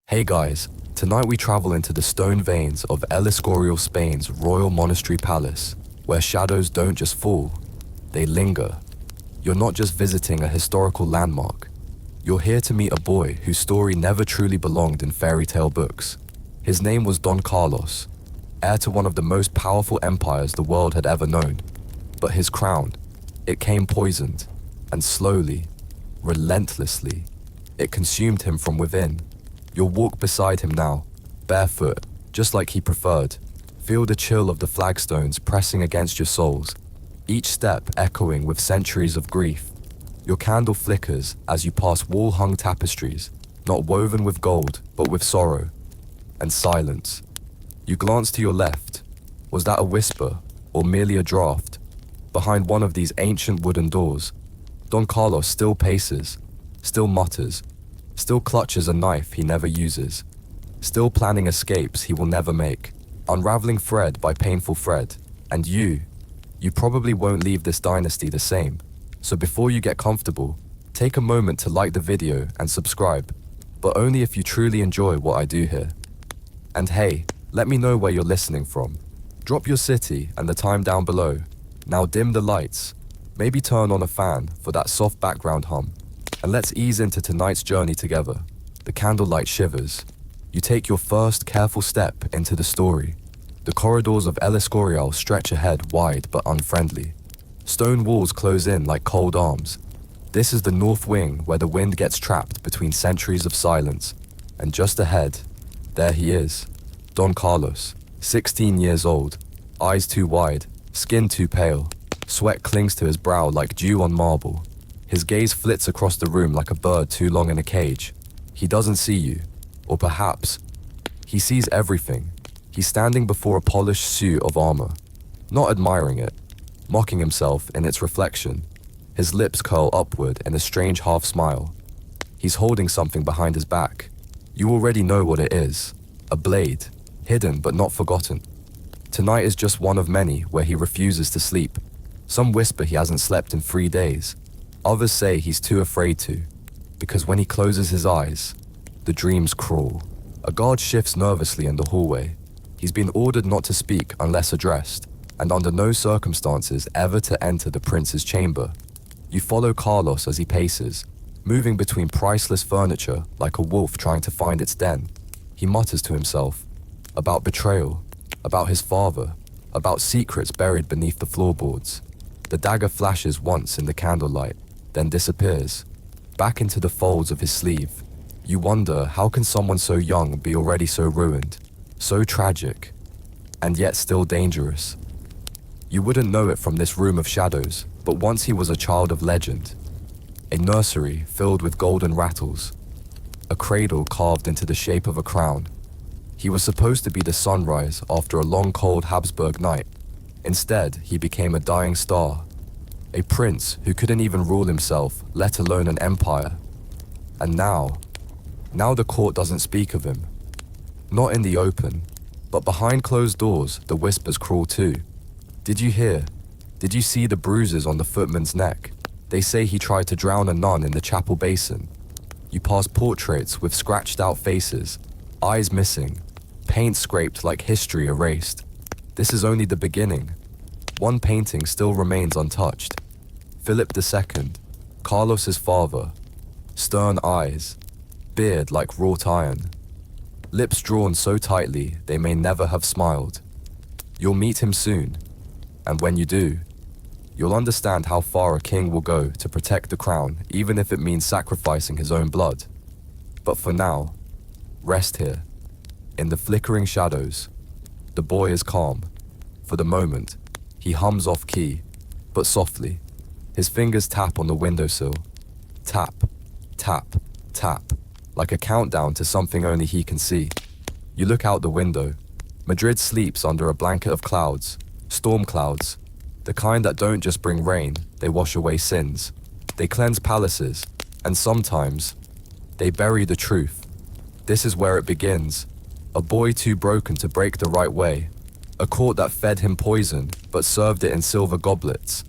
Hey guys, tonight we travel into the stone veins of El Escorial, Spain's royal monastery palace, where shadows don't just fall, they linger. You're not just visiting a historical landmark. You're here to meet a boy whose story never truly belonged in fairy tale books. His name was Don Carlos, heir to one of the most powerful empires the world had ever known. But his crown, it came poisoned, and slowly, relentlessly, it consumed him from within. You'll walk beside him now, barefoot, just like he preferred. Feel the chill of the flagstones pressing against your soles, each step echoing with centuries of grief. Your candle flickers as you pass wall-hung tapestries, not woven with gold, but with sorrow and silence. You glance to your left. Was that a whisper, or merely a draft? Behind one of these ancient wooden doors, Don Carlos still paces, still mutters, still clutches a knife he never uses, still planning escapes he will never make, unraveling thread by painful thread. And you probably won't leave this dynasty the same. So before you get comfortable, take a moment to like the video and subscribe, but only if you truly enjoy what I do here. And hey, let me know where you're listening from. Drop your city and the time down below. Now dim the lights, maybe turn on a fan for that soft background hum. And let's ease into tonight's journey together. The candlelight shivers. You take your first careful step into the story. The corridors of El Escorial stretch ahead wide but unfriendly. Stone walls close in like cold arms. This is the north wing where the wind gets trapped between centuries of silence. And just ahead, there he is, Don Carlos, 16 years old, eyes too wide, skin too pale. Sweat clings to his brow like dew on marble. His gaze flits across the room like a bird too long in a cage. He doesn't see you, or perhaps he sees everything. He's standing before a polished suit of armor, not admiring it, mocking himself in its reflection. His lips curl upward in a strange half smile. He's holding something behind his back. You already know what it is, a blade, hidden but not forgotten. Tonight is just one of many where he refuses to sleep. Some whisper he hasn't slept in 3 days. Others say he's too afraid to, because when he closes his eyes, the dreams crawl. A guard shifts nervously in the hallway. He's been ordered not to speak unless addressed, and under no circumstances ever to enter the prince's chamber. You follow Carlos as he paces, moving between priceless furniture like a wolf trying to find its den. He mutters to himself, about betrayal, about his father, about secrets buried beneath the floorboards. The dagger flashes once in the candlelight, then disappears, back into the folds of his sleeve. You wonder, how can someone so young be already so ruined, so tragic, and yet still dangerous? You wouldn't know it from this room of shadows, but once he was a child of legend. A nursery filled with golden rattles, a cradle carved into the shape of a crown. He was supposed to be the sunrise after a long cold Habsburg night. Instead, he became a dying star. A prince who couldn't even rule himself, let alone an empire. And now the court doesn't speak of him. Not in the open, but behind closed doors, the whispers crawl too. Did you hear? Did you see the bruises on the footman's neck? They say he tried to drown a nun in the chapel basin. You pass portraits with scratched out faces, eyes missing, paint scraped like history erased. This is only the beginning. One painting still remains untouched. Philip II, Carlos's father, stern eyes, beard like wrought iron, lips drawn so tightly they may never have smiled. You'll meet him soon, and when you do, you'll understand how far a king will go to protect the crown, even if it means sacrificing his own blood. But for now, rest here, in the flickering shadows. The boy is calm. For the moment, he hums off key, but softly. His fingers tap on the windowsill. Tap, tap, tap, like a countdown to something only he can see. You look out the window. Madrid sleeps under a blanket of clouds, storm clouds, the kind that don't just bring rain, they wash away sins. They cleanse palaces, and sometimes, they bury the truth. This is where it begins. A boy too broken to break the right way. A court that fed him poison, but served it in silver goblets.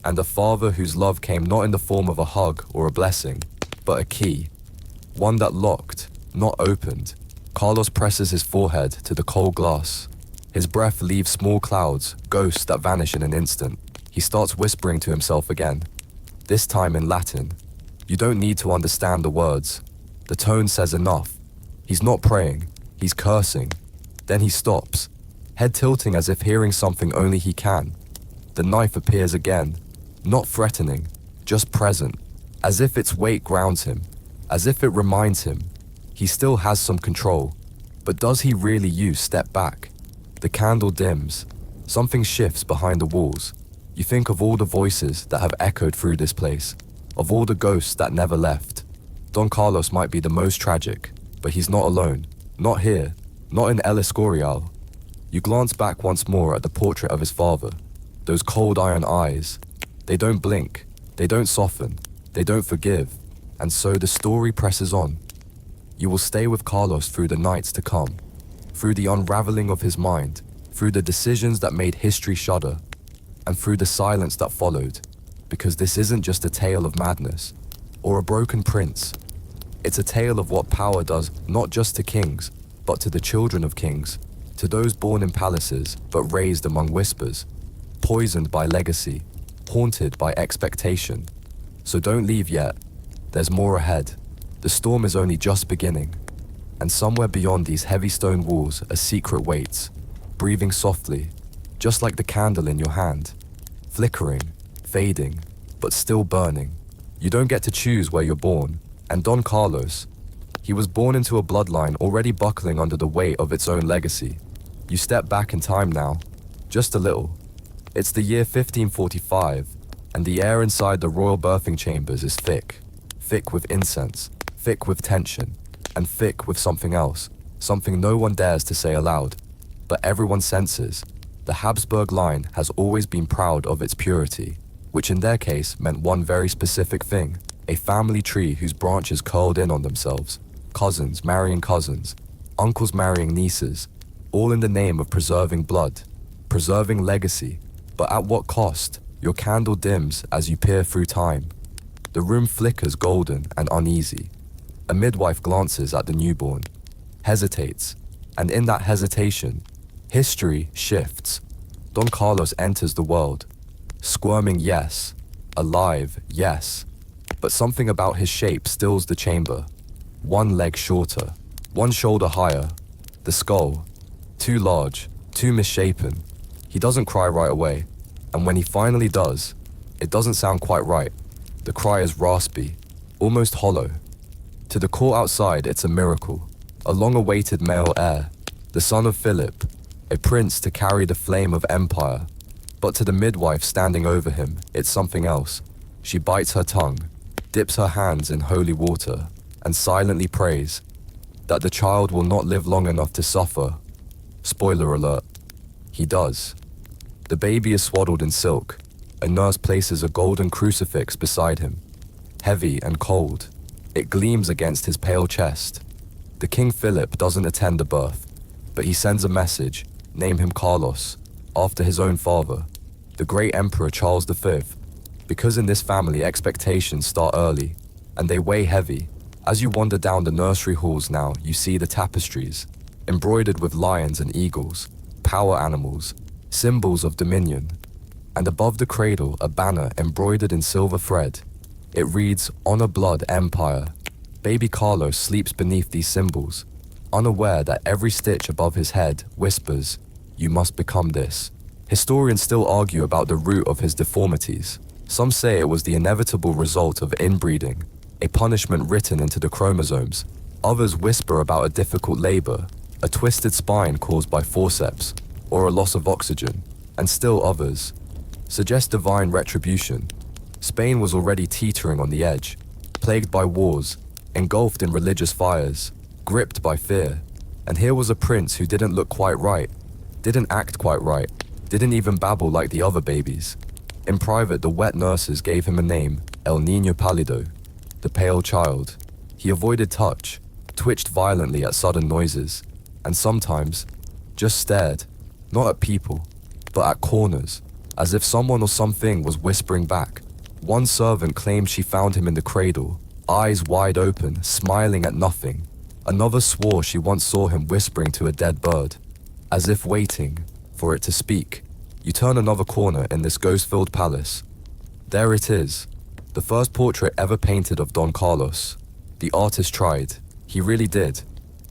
And a father whose love came not in the form of a hug or a blessing, but a key. One that locked, not opened. Carlos presses his forehead to the cold glass. His breath leaves small clouds, ghosts that vanish in an instant. He starts whispering to himself again, this time in Latin. You don't need to understand the words. The tone says enough. He's not praying, he's cursing. Then he stops, head tilting as if hearing something only he can. The knife appears again, not threatening, just present, as if its weight grounds him, as if it reminds him he still has some control. But does he really use step back? The candle dims. Something shifts behind the walls. You think of all the voices that have echoed through this place, of all the ghosts that never left. Don Carlos might be the most tragic, but he's not alone. Not here, not in El Escorial. You glance back once more at the portrait of his father. Those cold iron eyes. They don't blink, they don't soften, they don't forgive. And so the story presses on. You will stay with Carlos through the nights to come, through the unraveling of his mind, through the decisions that made history shudder, and through the silence that followed, because this isn't just a tale of madness, or a broken prince. It's a tale of what power does not just to kings, but to the children of kings, to those born in palaces but raised among whispers, poisoned by legacy, haunted by expectation. So don't leave yet, there's more ahead. The storm is only just beginning, and somewhere beyond these heavy stone walls a secret waits, breathing softly, just like the candle in your hand, flickering, fading, but still burning. You don't get to choose where you're born, and Don Carlos, he was born into a bloodline already buckling under the weight of its own legacy. You step back in time now, just a little. It's the year 1545, and the air inside the royal birthing chambers is thick with incense, thick with tension, and thick with something else, something no one dares to say aloud, but everyone senses. The Habsburg line has always been proud of its purity, which in their case meant one very specific thing, a family tree whose branches curled in on themselves, cousins marrying cousins, uncles marrying nieces, all in the name of preserving blood, preserving legacy. But at what cost? Your candle dims as you peer through time. The room flickers golden and uneasy. A midwife glances at the newborn, hesitates, and in that hesitation, history shifts. Don Carlos enters the world, squirming yes, alive yes, but something about his shape stills the chamber. One leg shorter, one shoulder higher, the skull, too large, too misshapen. He doesn't cry right away, and when he finally does, it doesn't sound quite right. The cry is raspy, almost hollow. To the court outside, it's a miracle, a long-awaited male heir, the son of Philip, a prince to carry the flame of empire. But to the midwife standing over him, it's something else. She bites her tongue, dips her hands in holy water, and silently prays that the child will not live long enough to suffer. Spoiler alert, he does. The baby is swaddled in silk. A nurse places a golden crucifix beside him. Heavy and cold, it gleams against his pale chest. The King Philip doesn't attend the birth, but he sends a message, name him Carlos, after his own father, the great Emperor Charles V, because in this family expectations start early, and they weigh heavy. As you wander down the nursery halls now, you see the tapestries, embroidered with lions and eagles, power animals, symbols of dominion, and above the cradle a banner embroidered in silver thread. It reads, Honor Blood Empire. Baby Carlos sleeps beneath these symbols, unaware that every stitch above his head whispers, you must become this. Historians still argue about the root of his deformities. Some say it was the inevitable result of inbreeding, a punishment written into the chromosomes. Others whisper about a difficult labor, a twisted spine caused by forceps, or a loss of oxygen. And still others suggest divine retribution. Spain was already teetering on the edge, plagued by wars, engulfed in religious fires, gripped by fear. And here was a prince who didn't look quite right, didn't act quite right, didn't even babble like the other babies. In private, the wet nurses gave him a name, El Niño Pálido, the pale child. He avoided touch, twitched violently at sudden noises, and sometimes just stared, not at people, but at corners, as if someone or something was whispering back. One servant claimed she found him in the cradle, eyes wide open, smiling at nothing. Another swore she once saw him whispering to a dead bird, as if waiting for it to speak. You turn another corner in this ghost-filled palace. There it is, the first portrait ever painted of Don Carlos. The artist tried, he really did,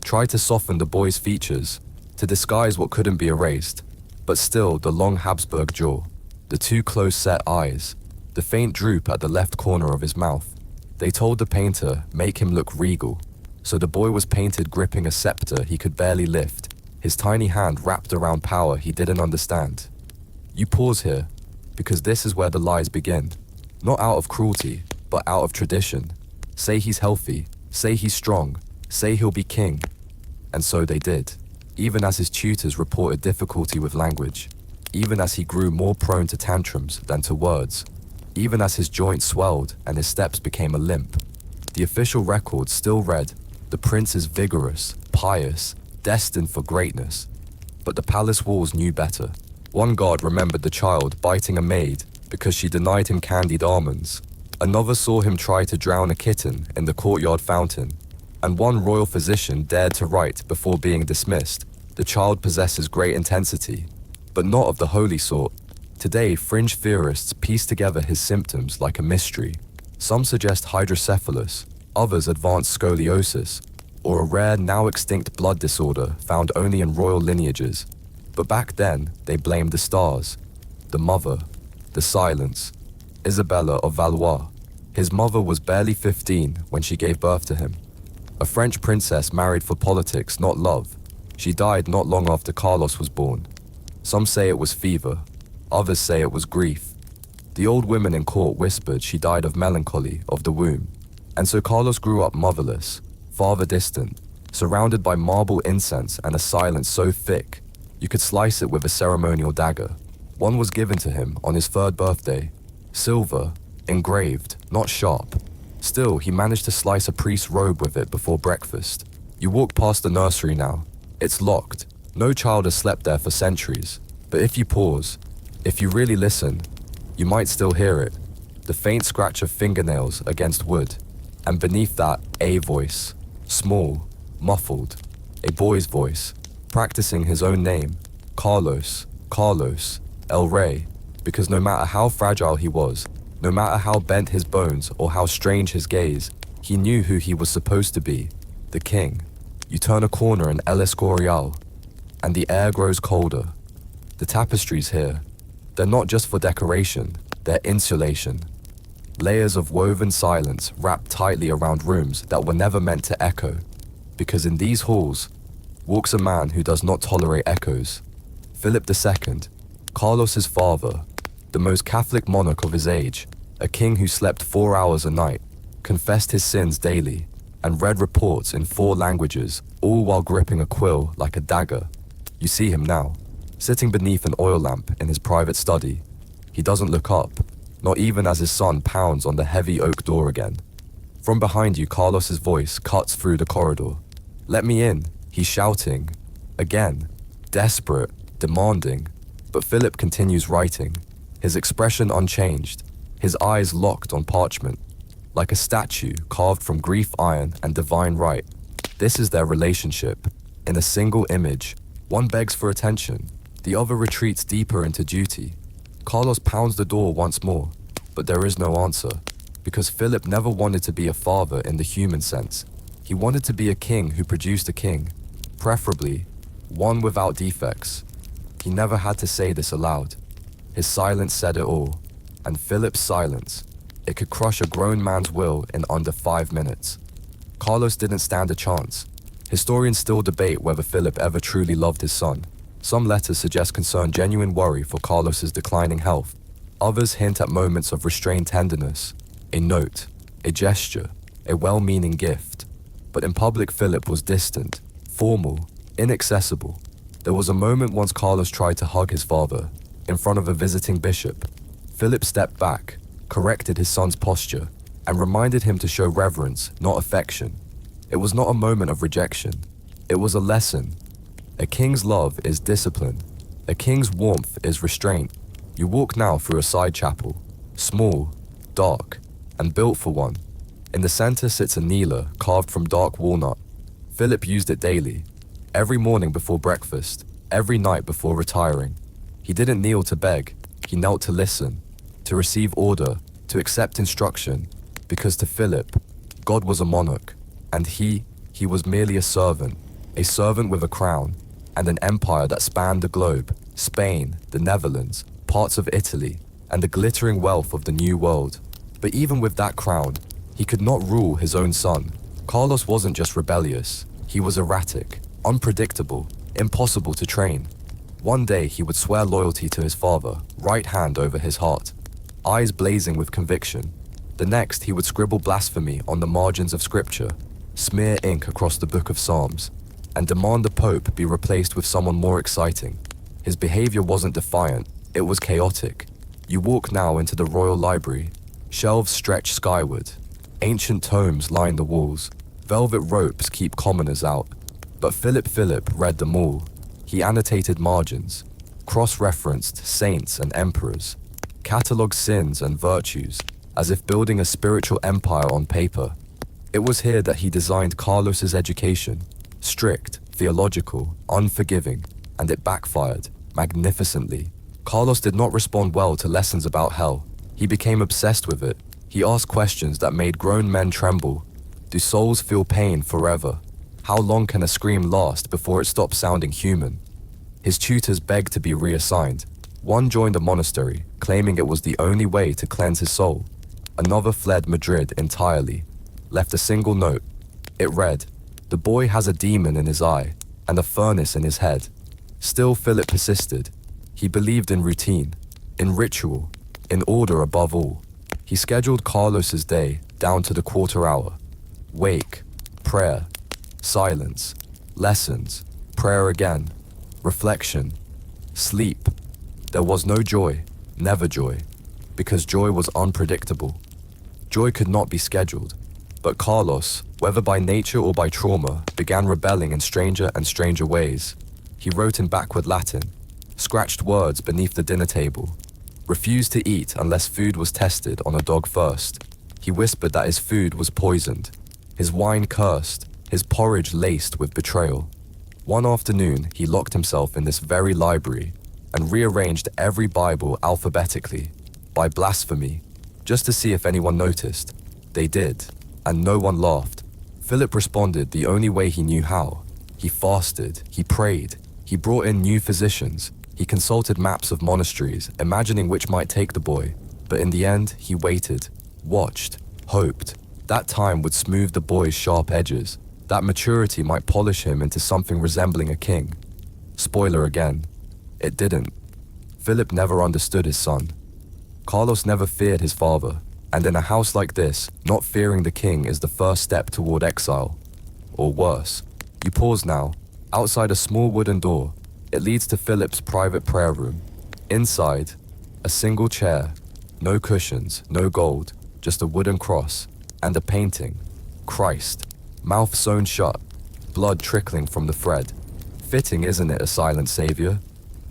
tried to soften the boy's features, to disguise what couldn't be erased, but still the long Habsburg jaw, the two close-set eyes, the faint droop at the left corner of his mouth. They told the painter, make him look regal, so the boy was painted gripping a scepter he could barely lift, his tiny hand wrapped around power he didn't understand. You pause here, because this is where the lies begin. Not out of cruelty, but out of tradition. Say he's healthy, say he's strong, say he'll be king. And so they did, even as his tutors reported difficulty with language, even as he grew more prone to tantrums than to words, even as his joints swelled and his steps became a limp. The official record still read, the prince is vigorous, pious, destined for greatness. But the palace walls knew better. One guard remembered the child biting a maid because she denied him candied almonds. Another saw him try to drown a kitten in the courtyard fountain. And one royal physician dared to write before being dismissed, the child possesses great intensity, but not of the holy sort. Today, fringe theorists piece together his symptoms like a mystery. Some suggest hydrocephalus, others advanced scoliosis, or a rare, now extinct blood disorder found only in royal lineages. But back then, they blamed the stars, the mother, the silence. Isabella of Valois. His mother was barely 15 when she gave birth to him. A French princess married for politics, not love. She died not long after Carlos was born. Some say it was fever, others say it was grief. The old women in court whispered she died of melancholy of the womb. And so Carlos grew up motherless, father distant, surrounded by marble incense and a silence so thick, you could slice it with a ceremonial dagger. One was given to him on his 3rd birthday, silver, engraved, not sharp. Still, he managed to slice a priest's robe with it before breakfast. You walk past the nursery now. It's locked. No child has slept there for centuries. But if you pause, if you really listen, you might still hear it. The faint scratch of fingernails against wood. And beneath that, a voice. Small, muffled. A boy's voice. Practicing his own name. Carlos, Carlos, El Rey. Because no matter how fragile he was, no matter how bent his bones or how strange his gaze, he knew who he was supposed to be, the king. You turn a corner in El Escorial, and the air grows colder. The tapestries here, they're not just for decoration, they're insulation. Layers of woven silence wrapped tightly around rooms that were never meant to echo. Because in these halls, walks a man who does not tolerate echoes. Philip II, Carlos's father, the most Catholic monarch of his age, a king who slept 4 hours a night, confessed his sins daily, and read reports in 4 languages, all while gripping a quill like a dagger. You see him now, sitting beneath an oil lamp in his private study. He doesn't look up, not even as his son pounds on the heavy oak door again. From behind you, Carlos's voice cuts through the corridor. Let me in, he's shouting. Again, desperate, demanding. But Philip continues writing, his expression unchanged, his eyes locked on parchment, like a statue carved from grief iron and divine right. This is their relationship. In a single image, one begs for attention, the other retreats deeper into duty. Carlos pounds the door once more, but there is no answer, because Philip never wanted to be a father in the human sense. He wanted to be a king who produced a king, preferably one without defects. He never had to say this aloud. His silence said it all, and Philip's silence, it could crush a grown man's will in under 5 minutes. Carlos didn't stand a chance. Historians still debate whether Philip ever truly loved his son. Some letters suggest concern genuine worry for Carlos's declining health. Others hint at moments of restrained tenderness, a note, a gesture, a well-meaning gift. But in public, Philip was distant, formal, inaccessible. There was a moment once Carlos tried to hug his father, in front of a visiting bishop. Philip stepped back, corrected his son's posture, and reminded him to show reverence, not affection. It was not a moment of rejection. It was a lesson. A king's love is discipline. A king's warmth is restraint. You walk now through a side chapel, small, dark, and built for one. In the center sits a kneeler carved from dark walnut. Philip used it daily, every morning before breakfast, every night before retiring. He didn't kneel to beg, he knelt to listen, to receive order, to accept instruction, because to Philip, God was a monarch, and he was merely a servant with a crown, and an empire that spanned the globe, Spain, the Netherlands, parts of Italy, and the glittering wealth of the New World. But even with that crown, he could not rule his own son. Carlos wasn't just rebellious, he was erratic, unpredictable, impossible to train. One day he would swear loyalty to his father, right hand over his heart, eyes blazing with conviction. The next he would scribble blasphemy on the margins of scripture, smear ink across the book of Psalms, and demand the Pope be replaced with someone more exciting. His behavior wasn't defiant, it was chaotic. You walk now into the royal library. Shelves stretch skyward. Ancient tomes line the walls. Velvet ropes keep commoners out. But Philip read them all. He annotated margins, cross-referenced saints and emperors, catalogued sins and virtues, as if building a spiritual empire on paper. It was here that he designed Carlos's education, strict, theological, unforgiving, and it backfired magnificently. Carlos did not respond well to lessons about hell. He became obsessed with it. He asked questions that made grown men tremble. Do souls feel pain forever? How long can a scream last before it stops sounding human? His tutors begged to be reassigned. One joined a monastery, claiming it was the only way to cleanse his soul. Another fled Madrid entirely, left a single note. It read, "The boy has a demon in his eye and a furnace in his head." Still Philip persisted. He believed in routine, in ritual, in order above all. He scheduled Carlos's day down to the quarter hour. Wake, prayer, silence, lessons, prayer again, reflection, sleep. There was no joy, never joy, because joy was unpredictable. Joy could not be scheduled. But Carlos, whether by nature or by trauma, began rebelling in stranger and stranger ways. He wrote in backward Latin, scratched words beneath the dinner table, refused to eat unless food was tested on a dog first. He whispered that his food was poisoned, his wine cursed, his porridge laced with betrayal. One afternoon, he locked himself in this very library and rearranged every Bible alphabetically, by blasphemy, just to see if anyone noticed. They did, and no one laughed. Philip responded the only way he knew how. He fasted, he prayed, he brought in new physicians, he consulted maps of monasteries, imagining which might take the boy. But in the end, he waited, watched, hoped. That time would smooth the boy's sharp edges. That maturity might polish him into something resembling a king. Spoiler again, it didn't. Philip never understood his son. Carlos never feared his father, and in a house like this, not fearing the king is the first step toward exile. Or worse. You pause now. Outside a small wooden door, it leads to Philip's private prayer room. Inside, a single chair, no cushions, no gold, just a wooden cross, and a painting. Christ, mouth sewn shut, blood trickling from the thread. Fitting, isn't it, a silent savior?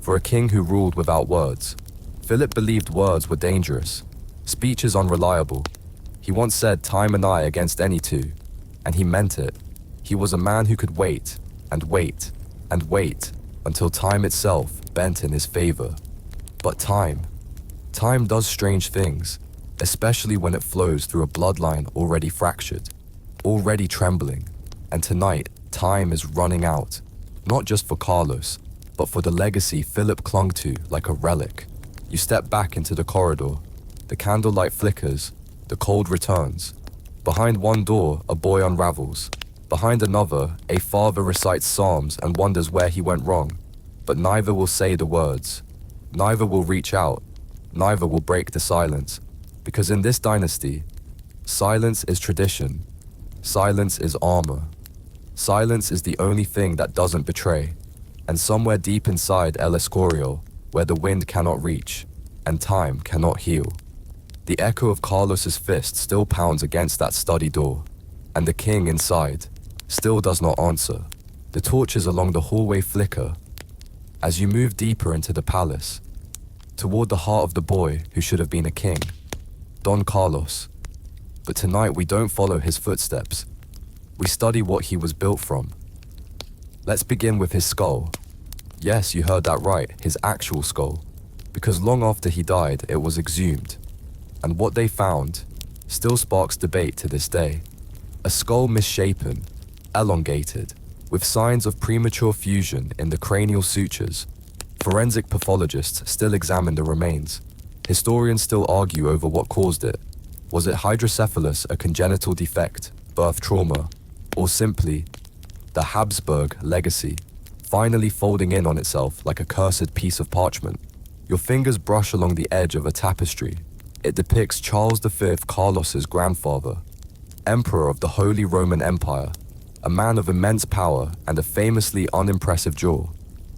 For a king who ruled without words. Philip believed words were dangerous. Speech is unreliable. He once said time and I against any two, and he meant it. He was a man who could wait, and wait, and wait, until time itself bent in his favor. But time does strange things, especially when it flows through a bloodline already fractured, already trembling. And tonight, time is running out, not just for Carlos, but for the legacy Philip clung to like a relic. You step back into the corridor. The candlelight flickers, the cold returns. Behind one door, a boy unravels. Behind another, a father recites psalms and wonders where he went wrong. But neither will say the words. Neither will reach out. Neither will break the silence. Because in this dynasty, silence is tradition. Silence is armor. Silence is the only thing that doesn't betray. And somewhere deep inside El Escorial, where the wind cannot reach, and time cannot heal, the echo of Carlos's fist still pounds against that study door, and the king inside still does not answer. The torches along the hallway flicker as you move deeper into the palace, toward the heart of the boy who should have been a king, Don Carlos. But tonight we don't follow his footsteps. We study what he was built from. Let's begin with his skull. Yes, you heard that right, his actual skull. Because long after he died, it was exhumed. And what they found still sparks debate to this day. A skull misshapen, elongated, with signs of premature fusion in the cranial sutures. Forensic pathologists still examine the remains. Historians still argue over what caused it. Was it hydrocephalus, a congenital defect, birth trauma, or simply the Habsburg legacy, finally folding in on itself like a cursed piece of parchment? Your fingers brush along the edge of a tapestry. It depicts Charles V, Carlos's grandfather, Emperor of the Holy Roman Empire, a man of immense power and a famously unimpressive jaw.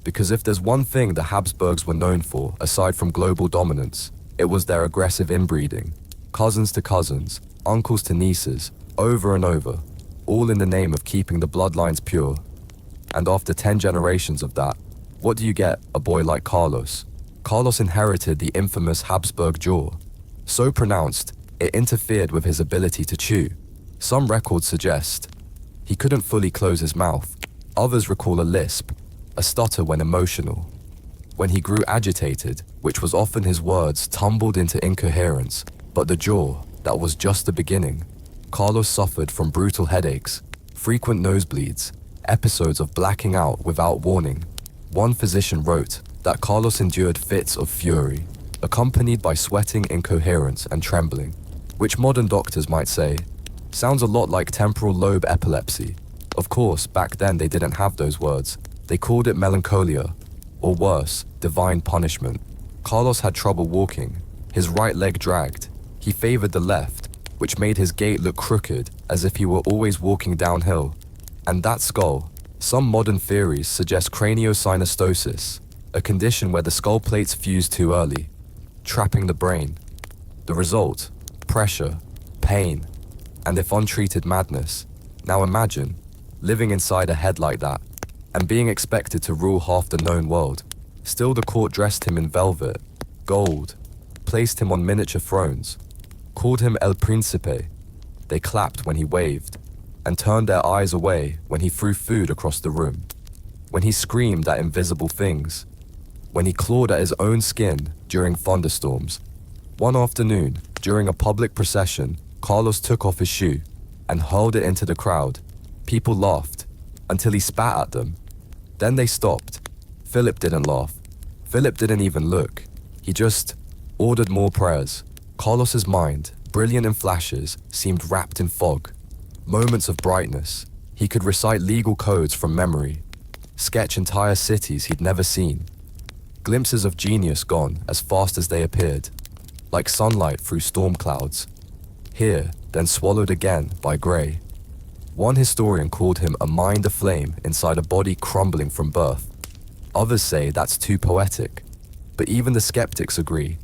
Because if there's one thing the Habsburgs were known for, aside from global dominance, it was their aggressive inbreeding. Cousins to cousins, uncles to nieces, over and over, all in the name of keeping the bloodlines pure. And after 10 generations of that, what do you get? A boy like Carlos. Carlos inherited the infamous Habsburg jaw, so pronounced it interfered with his ability to chew. Some records suggest he couldn't fully close his mouth. Others recall a lisp, a stutter when emotional. When he grew agitated, which was often his words tumbled into incoherence, but the jaw, that was just the beginning. Carlos suffered from brutal headaches, frequent nosebleeds, episodes of blacking out without warning. One physician wrote that Carlos endured fits of fury, accompanied by sweating, incoherence, and trembling, which modern doctors might say sounds a lot like temporal lobe epilepsy. Of course, back then they didn't have those words. They called it melancholia, or worse, divine punishment. Carlos had trouble walking. His right leg dragged. He favored the left, which made his gait look crooked, as if he were always walking downhill. And that skull, some modern theories suggest craniosynostosis, a condition where the skull plates fuse too early, trapping the brain. The result, pressure, pain, and if untreated, madness. Now imagine living inside a head like that, and being expected to rule half the known world. Still, the court dressed him in velvet, gold, placed him on miniature thrones, called him El Príncipe. They clapped when he waved, and turned their eyes away when he threw food across the room, when he screamed at invisible things, when he clawed at his own skin during thunderstorms. One afternoon, during a public procession, Carlos took off his shoe and hurled it into the crowd. People laughed until he spat at them. Then they stopped. Philip didn't laugh. Philip didn't even look. He just ordered more prayers. Carlos's mind, brilliant in flashes, seemed wrapped in fog. Moments of brightness. He could recite legal codes from memory, sketch entire cities he'd never seen. Glimpses of genius gone as fast as they appeared, like sunlight through storm clouds. Here, then swallowed again by grey. One historian called him a mind aflame inside a body crumbling from birth. Others say that's too poetic. But even the skeptics agree.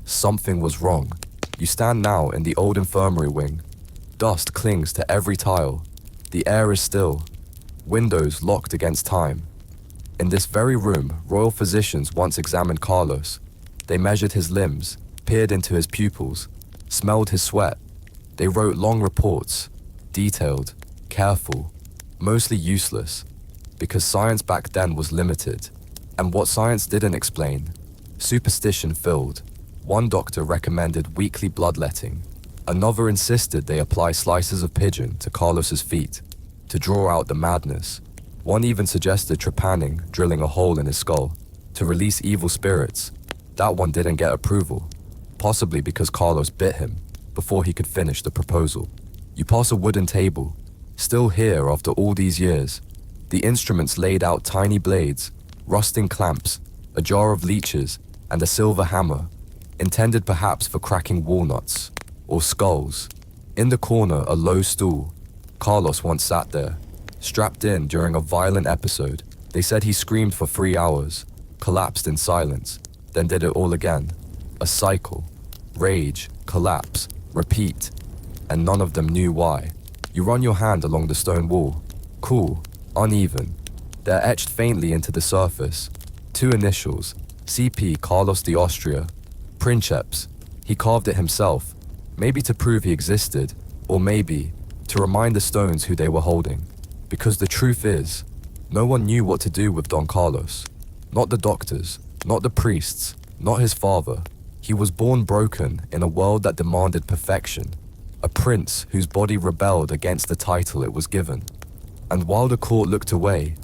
Something was wrong. You stand now in the old infirmary wing. Dust clings to every tile. The air is still. Windows locked against time. In this very room, royal physicians once examined Carlos. They measured his limbs, peered into his pupils, smelled his sweat. They wrote long reports, detailed, careful, mostly useless, because science back then was limited. And what science didn't explain, superstition filled. One doctor recommended weekly bloodletting. Another insisted they apply slices of pigeon to Carlos's feet to draw out the madness. One even suggested trepanning, drilling a hole in his skull, to release evil spirits. That one didn't get approval, possibly because Carlos bit him before he could finish the proposal. You pass a wooden table, still here after all these years. The instruments laid out tiny blades, rusting clamps, a jar of leeches, and a silver hammer, intended perhaps for cracking walnuts or skulls. In the corner, a low stool. Carlos once sat there, strapped in during a violent episode. They said he screamed for 3 hours, collapsed in silence, then did it all again. A cycle. Rage, collapse, repeat, and none of them knew why. You run your hand along the stone wall. Cool, uneven. They're etched faintly into the surface. 2 initials, CP Carlos de Austria. Princeps. He carved it himself, maybe to prove he existed, or maybe to remind the stones who they were holding. Because the truth is, No one knew what to do with Don Carlos. Not the doctors, not the priests, not his father. He was born broken in a world that demanded perfection, a prince whose body rebelled against the title it was given. And while the court looked away,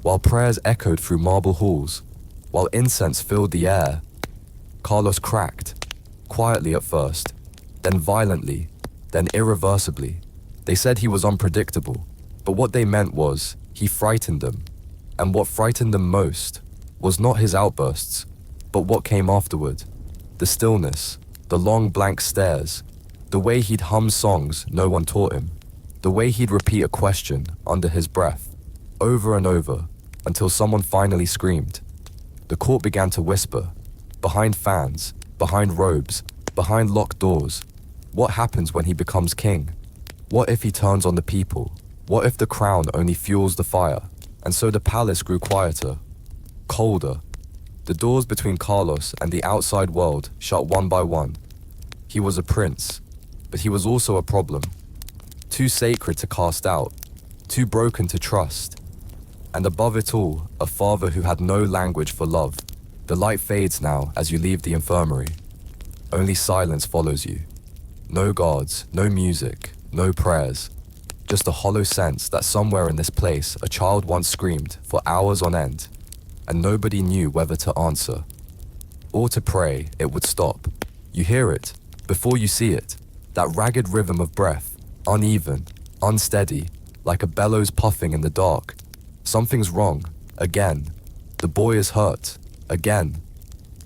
while prayers echoed through marble halls, while incense filled the air, Carlos cracked, quietly at first, then violently, then irreversibly. They said he was unpredictable, but what they meant was he frightened them. And what frightened them most was not his outbursts, but what came afterward. The stillness, the long blank stares, the way he'd hum songs no one taught him, the way he'd repeat a question under his breath, over and over, until someone finally screamed. The court began to whisper, behind fans, behind robes, behind locked doors. What happens when he becomes king? What if he turns on the people? What if the crown only fuels the fire? And so the palace grew quieter, colder. The doors between Carlos and the outside world shut one by one. He was a prince, but he was also a problem. Too sacred to cast out, too broken to trust. And above it all, a father who had no language for love. The light fades now as you leave the infirmary. Only silence follows you. No guards, no music, no prayers. Just a hollow sense that somewhere in this place a child once screamed for hours on end, and nobody knew whether to answer or to pray it would stop. You hear it before you see it, that ragged rhythm of breath, uneven, unsteady, like a bellows puffing in the dark. Something's wrong, again. The boy is hurt, again.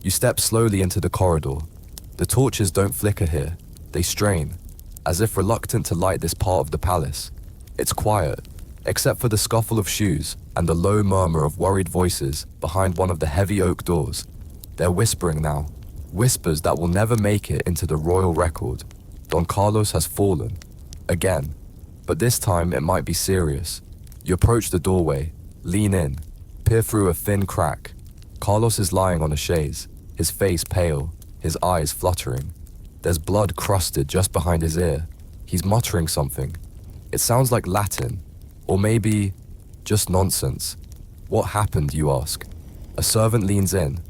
You step slowly into the corridor. The torches don't flicker here, they strain, as if reluctant to light this part of the palace. It's quiet, except for the scuffle of shoes and the low murmur of worried voices behind one of the heavy oak doors. They're whispering now, whispers that will never make it into the royal record. Don Carlos has fallen, again, but this time it might be serious. You approach the doorway, lean in, peer through a thin crack. Carlos is lying on a chaise, his face pale, his eyes fluttering. There's blood crusted just behind his ear. He's muttering something. It sounds like Latin, or maybe just nonsense. What happened, you ask? A servant leans in,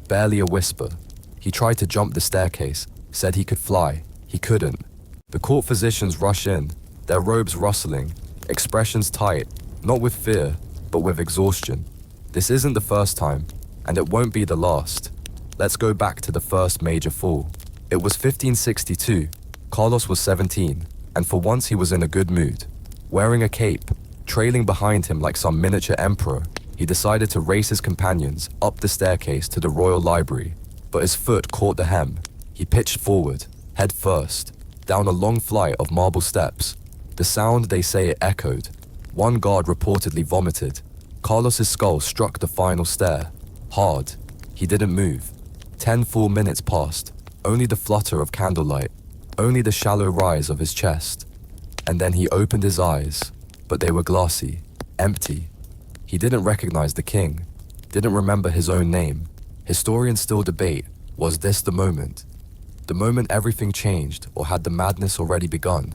barely a whisper. He tried to jump the staircase, said he could fly. He couldn't. The court physicians rush in, their robes rustling, expressions tight, not with fear, but with exhaustion. This isn't the first time, and it won't be the last. Let's go back to the first major fall. It was 1562. Carlos was 17, and for once he was in a good mood. Wearing a cape, trailing behind him like some miniature emperor, he decided to race his companions up the staircase to the royal library. But his foot caught the hem. He pitched forward, head first, down a long flight of marble steps. The sound, they say, it echoed. One guard reportedly vomited. Carlos's skull struck the final stair. Hard. He didn't move. 10 full minutes passed. Only the flutter of candlelight. Only the shallow rise of his chest. And then he opened his eyes, but they were glassy, empty. He didn't recognize the king. Didn't remember his own name. Historians still debate, was this the moment? The moment everything changed, or had the madness already begun?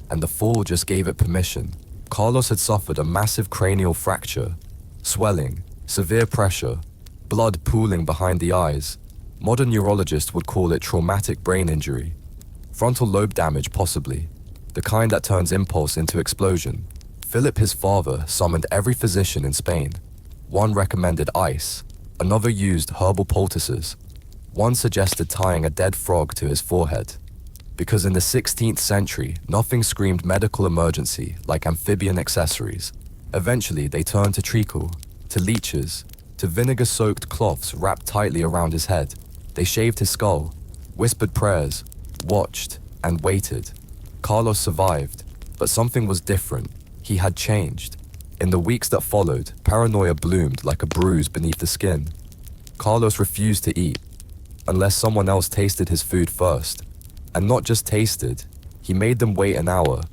And the fall just gave it permission. Carlos had suffered a massive cranial fracture, swelling, severe pressure, blood pooling behind the eyes. Modern neurologists would call it traumatic brain injury. Frontal lobe damage possibly, the kind that turns impulse into explosion. Philip, his father, summoned every physician in Spain. One recommended ice, another used herbal poultices. One suggested tying a dead frog to his forehead. Because in the 16th century, nothing screamed medical emergency like amphibian accessories. Eventually, they turned to treacle, to leeches, to vinegar-soaked cloths wrapped tightly around his head. They shaved his skull, whispered prayers, watched, and waited. Carlos survived, but something was different. He had changed. In the weeks that followed, paranoia bloomed like a bruise beneath the skin. Carlos refused to eat, unless someone else tasted his food first. And not just tasted, he made them wait an hour,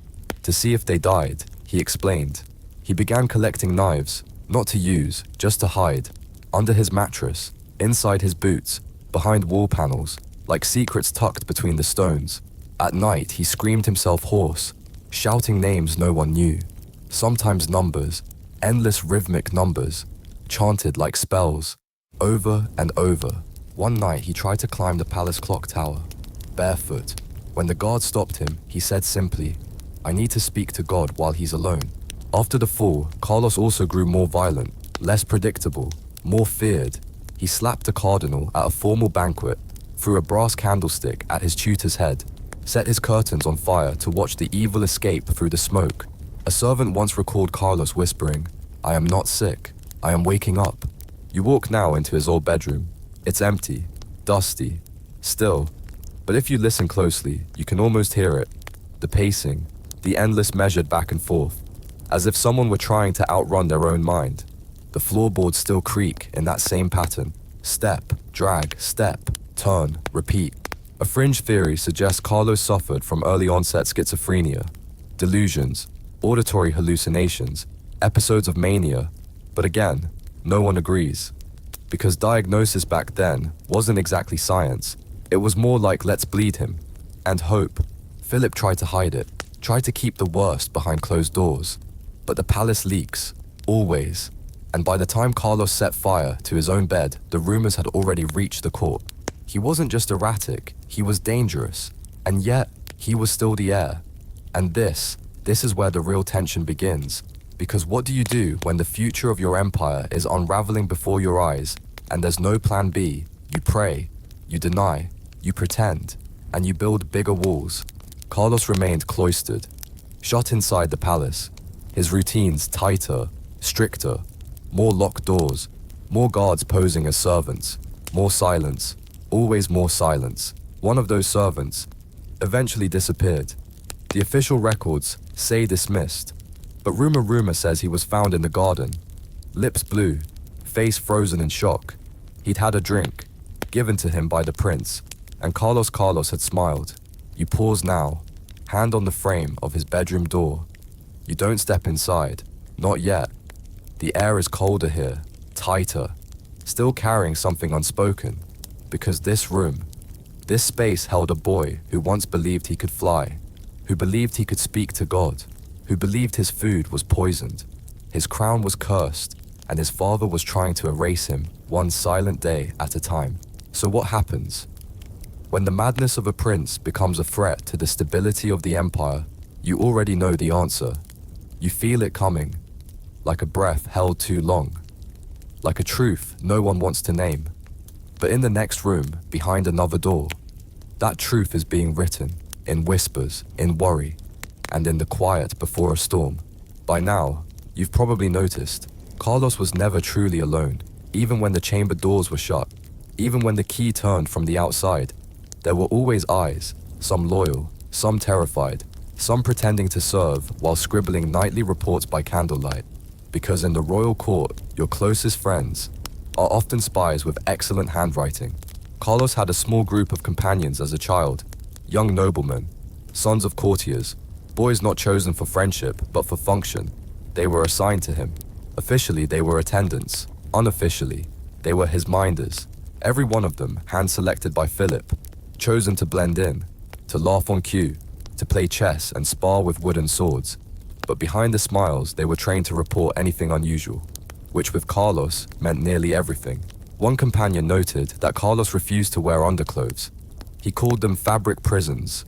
to see if they died, he explained. He began collecting knives, not to use, just to hide, under his mattress, inside his boots, behind wall panels, like secrets tucked between the stones. At night, he screamed himself hoarse, shouting names no one knew, sometimes numbers, Endless rhythmic numbers, chanted like spells, over and over. One night he tried to climb the palace clock tower, barefoot. When the guard stopped him, he said simply, "I need to speak to God while he's alone." After the fall, Carlos also grew more violent, less predictable, more feared. He slapped a cardinal at a formal banquet, threw a brass candlestick at his tutor's head, set his curtains on fire to watch the evil escape through the smoke. A servant once recalled Carlos whispering, "I am not sick, I am waking up." You walk now into his old bedroom. It's empty, dusty, still. But if you listen closely, you can almost hear it. The pacing, the endless measured back and forth, as if someone were trying to outrun their own mind. The floorboards still creak in that same pattern. Step, drag, step, turn, repeat. A fringe theory suggests Carlos suffered from early onset schizophrenia, delusions, auditory hallucinations, episodes of mania. But again, no one agrees. Because diagnosis back then wasn't exactly science. It was more like let's bleed him. And hope. Philip tried to hide it, tried to keep the worst behind closed doors. But the palace leaks, always. And by the time Carlos set fire to his own bed, the rumors had already reached the court. He wasn't just erratic, he was dangerous. And yet, he was still the heir. And this is where the real tension begins. Because what do you do when the future of your empire is unraveling before your eyes, and there's no plan B? You pray, you deny, you pretend, and you build bigger walls. Carlos remained cloistered, shut inside the palace, his routines tighter, stricter, more locked doors, more guards posing as servants, more silence, always more silence. One of those servants eventually disappeared. The official records say dismissed, but rumor says he was found in the garden, lips blue, face frozen in shock. He'd had a drink, given to him by the prince, and Carlos had smiled. You pause now, hand on the frame of his bedroom door. You don't step inside, not yet. The air is colder here, tighter, still carrying something unspoken, because this room, this space held a boy who once believed he could fly, who believed he could speak to God, who believed his food was poisoned, his crown was cursed, and his father was trying to erase him one silent day at a time. So what happens? When the madness of a prince becomes a threat to the stability of the empire, you already know the answer. You feel it coming, like a breath held too long, like a truth no one wants to name. But in the next room, behind another door, that truth is being written, in whispers, in worry, and in the quiet before a storm. By now, you've probably noticed, Carlos was never truly alone, even when the chamber doors were shut, even when the key turned from the outside. There were always eyes, some loyal, some terrified, some pretending to serve while scribbling nightly reports by candlelight. Because in the royal court, your closest friends are often spies with excellent handwriting. Carlos had a small group of companions as a child, young noblemen, sons of courtiers, boys not chosen for friendship but for function. They were assigned to him. Officially, they were attendants. Unofficially, they were his minders. Every one of them hand-selected by Philip, chosen to blend in, to laugh on cue, to play chess and spar with wooden swords. But behind the smiles, they were trained to report anything unusual, which with Carlos meant nearly everything. One companion noted that Carlos refused to wear underclothes. He called them fabric prisons.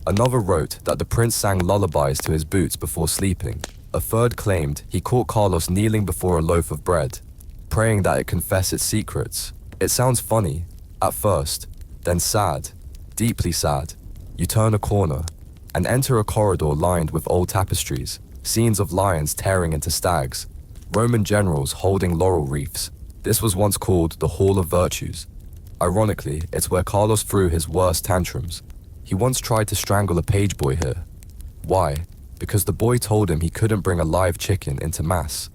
Another wrote that the prince sang lullabies to his boots before sleeping. A third claimed he caught Carlos kneeling before a loaf of bread, praying that it confess its secrets. It sounds funny, at first, then sad, deeply sad. You turn a corner and enter a corridor lined with old tapestries, scenes of lions tearing into stags, Roman generals holding laurel wreaths. This was once called the Hall of Virtues. Ironically, it's where Carlos threw his worst tantrums. He once tried to strangle a page boy here. Why? Because the boy told him he couldn't bring a live chicken into mass.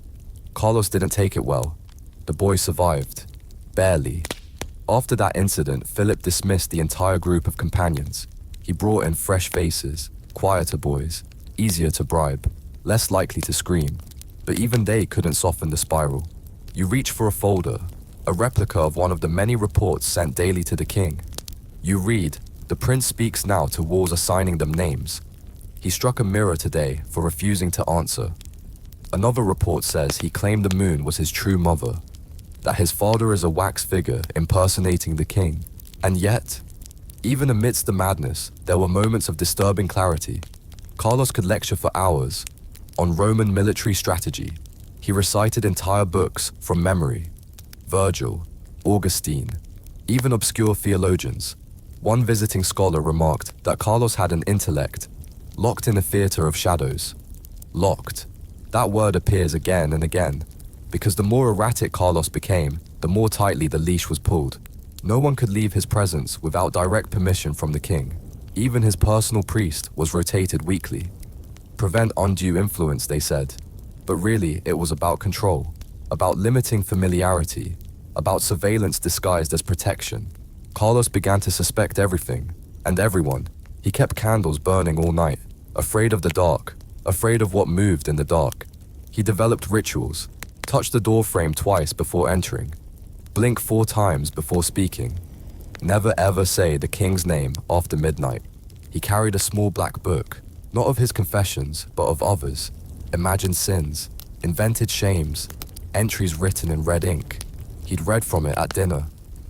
Carlos didn't take it well. The boy survived. Barely. After that incident, Philip dismissed the entire group of companions. He brought in fresh faces, quieter boys, easier to bribe, less likely to scream. But even they couldn't soften the spiral. You reach for a folder, a replica of one of the many reports sent daily to the king. You read, the prince speaks now to walls assigning them names. He struck a mirror today for refusing to answer. Another report says he claimed the moon was his true mother, that his father is a wax figure impersonating the king. And yet, even amidst the madness, there were moments of disturbing clarity. Carlos could lecture for hours on Roman military strategy. He recited entire books from memory. Virgil, Augustine, even obscure theologians. One visiting scholar remarked that Carlos had an intellect locked in a theater of shadows. Locked. That word appears again and again, because the more erratic Carlos became, the more tightly the leash was pulled. No one could leave his presence without direct permission from the king. Even his personal priest was rotated weekly. Prevent undue influence, they said. But really, it was about control, about limiting familiarity, about surveillance disguised as protection. Carlos began to suspect everything, and everyone. He kept candles burning all night, afraid of the dark, afraid of what moved in the dark. He developed rituals, touched the door frame twice before entering, blink 4 times before speaking, never ever say the king's name after midnight. He carried a small black book, not of his confessions, but of others, imagined sins, invented shames, entries written in red ink. He'd read from it at dinner,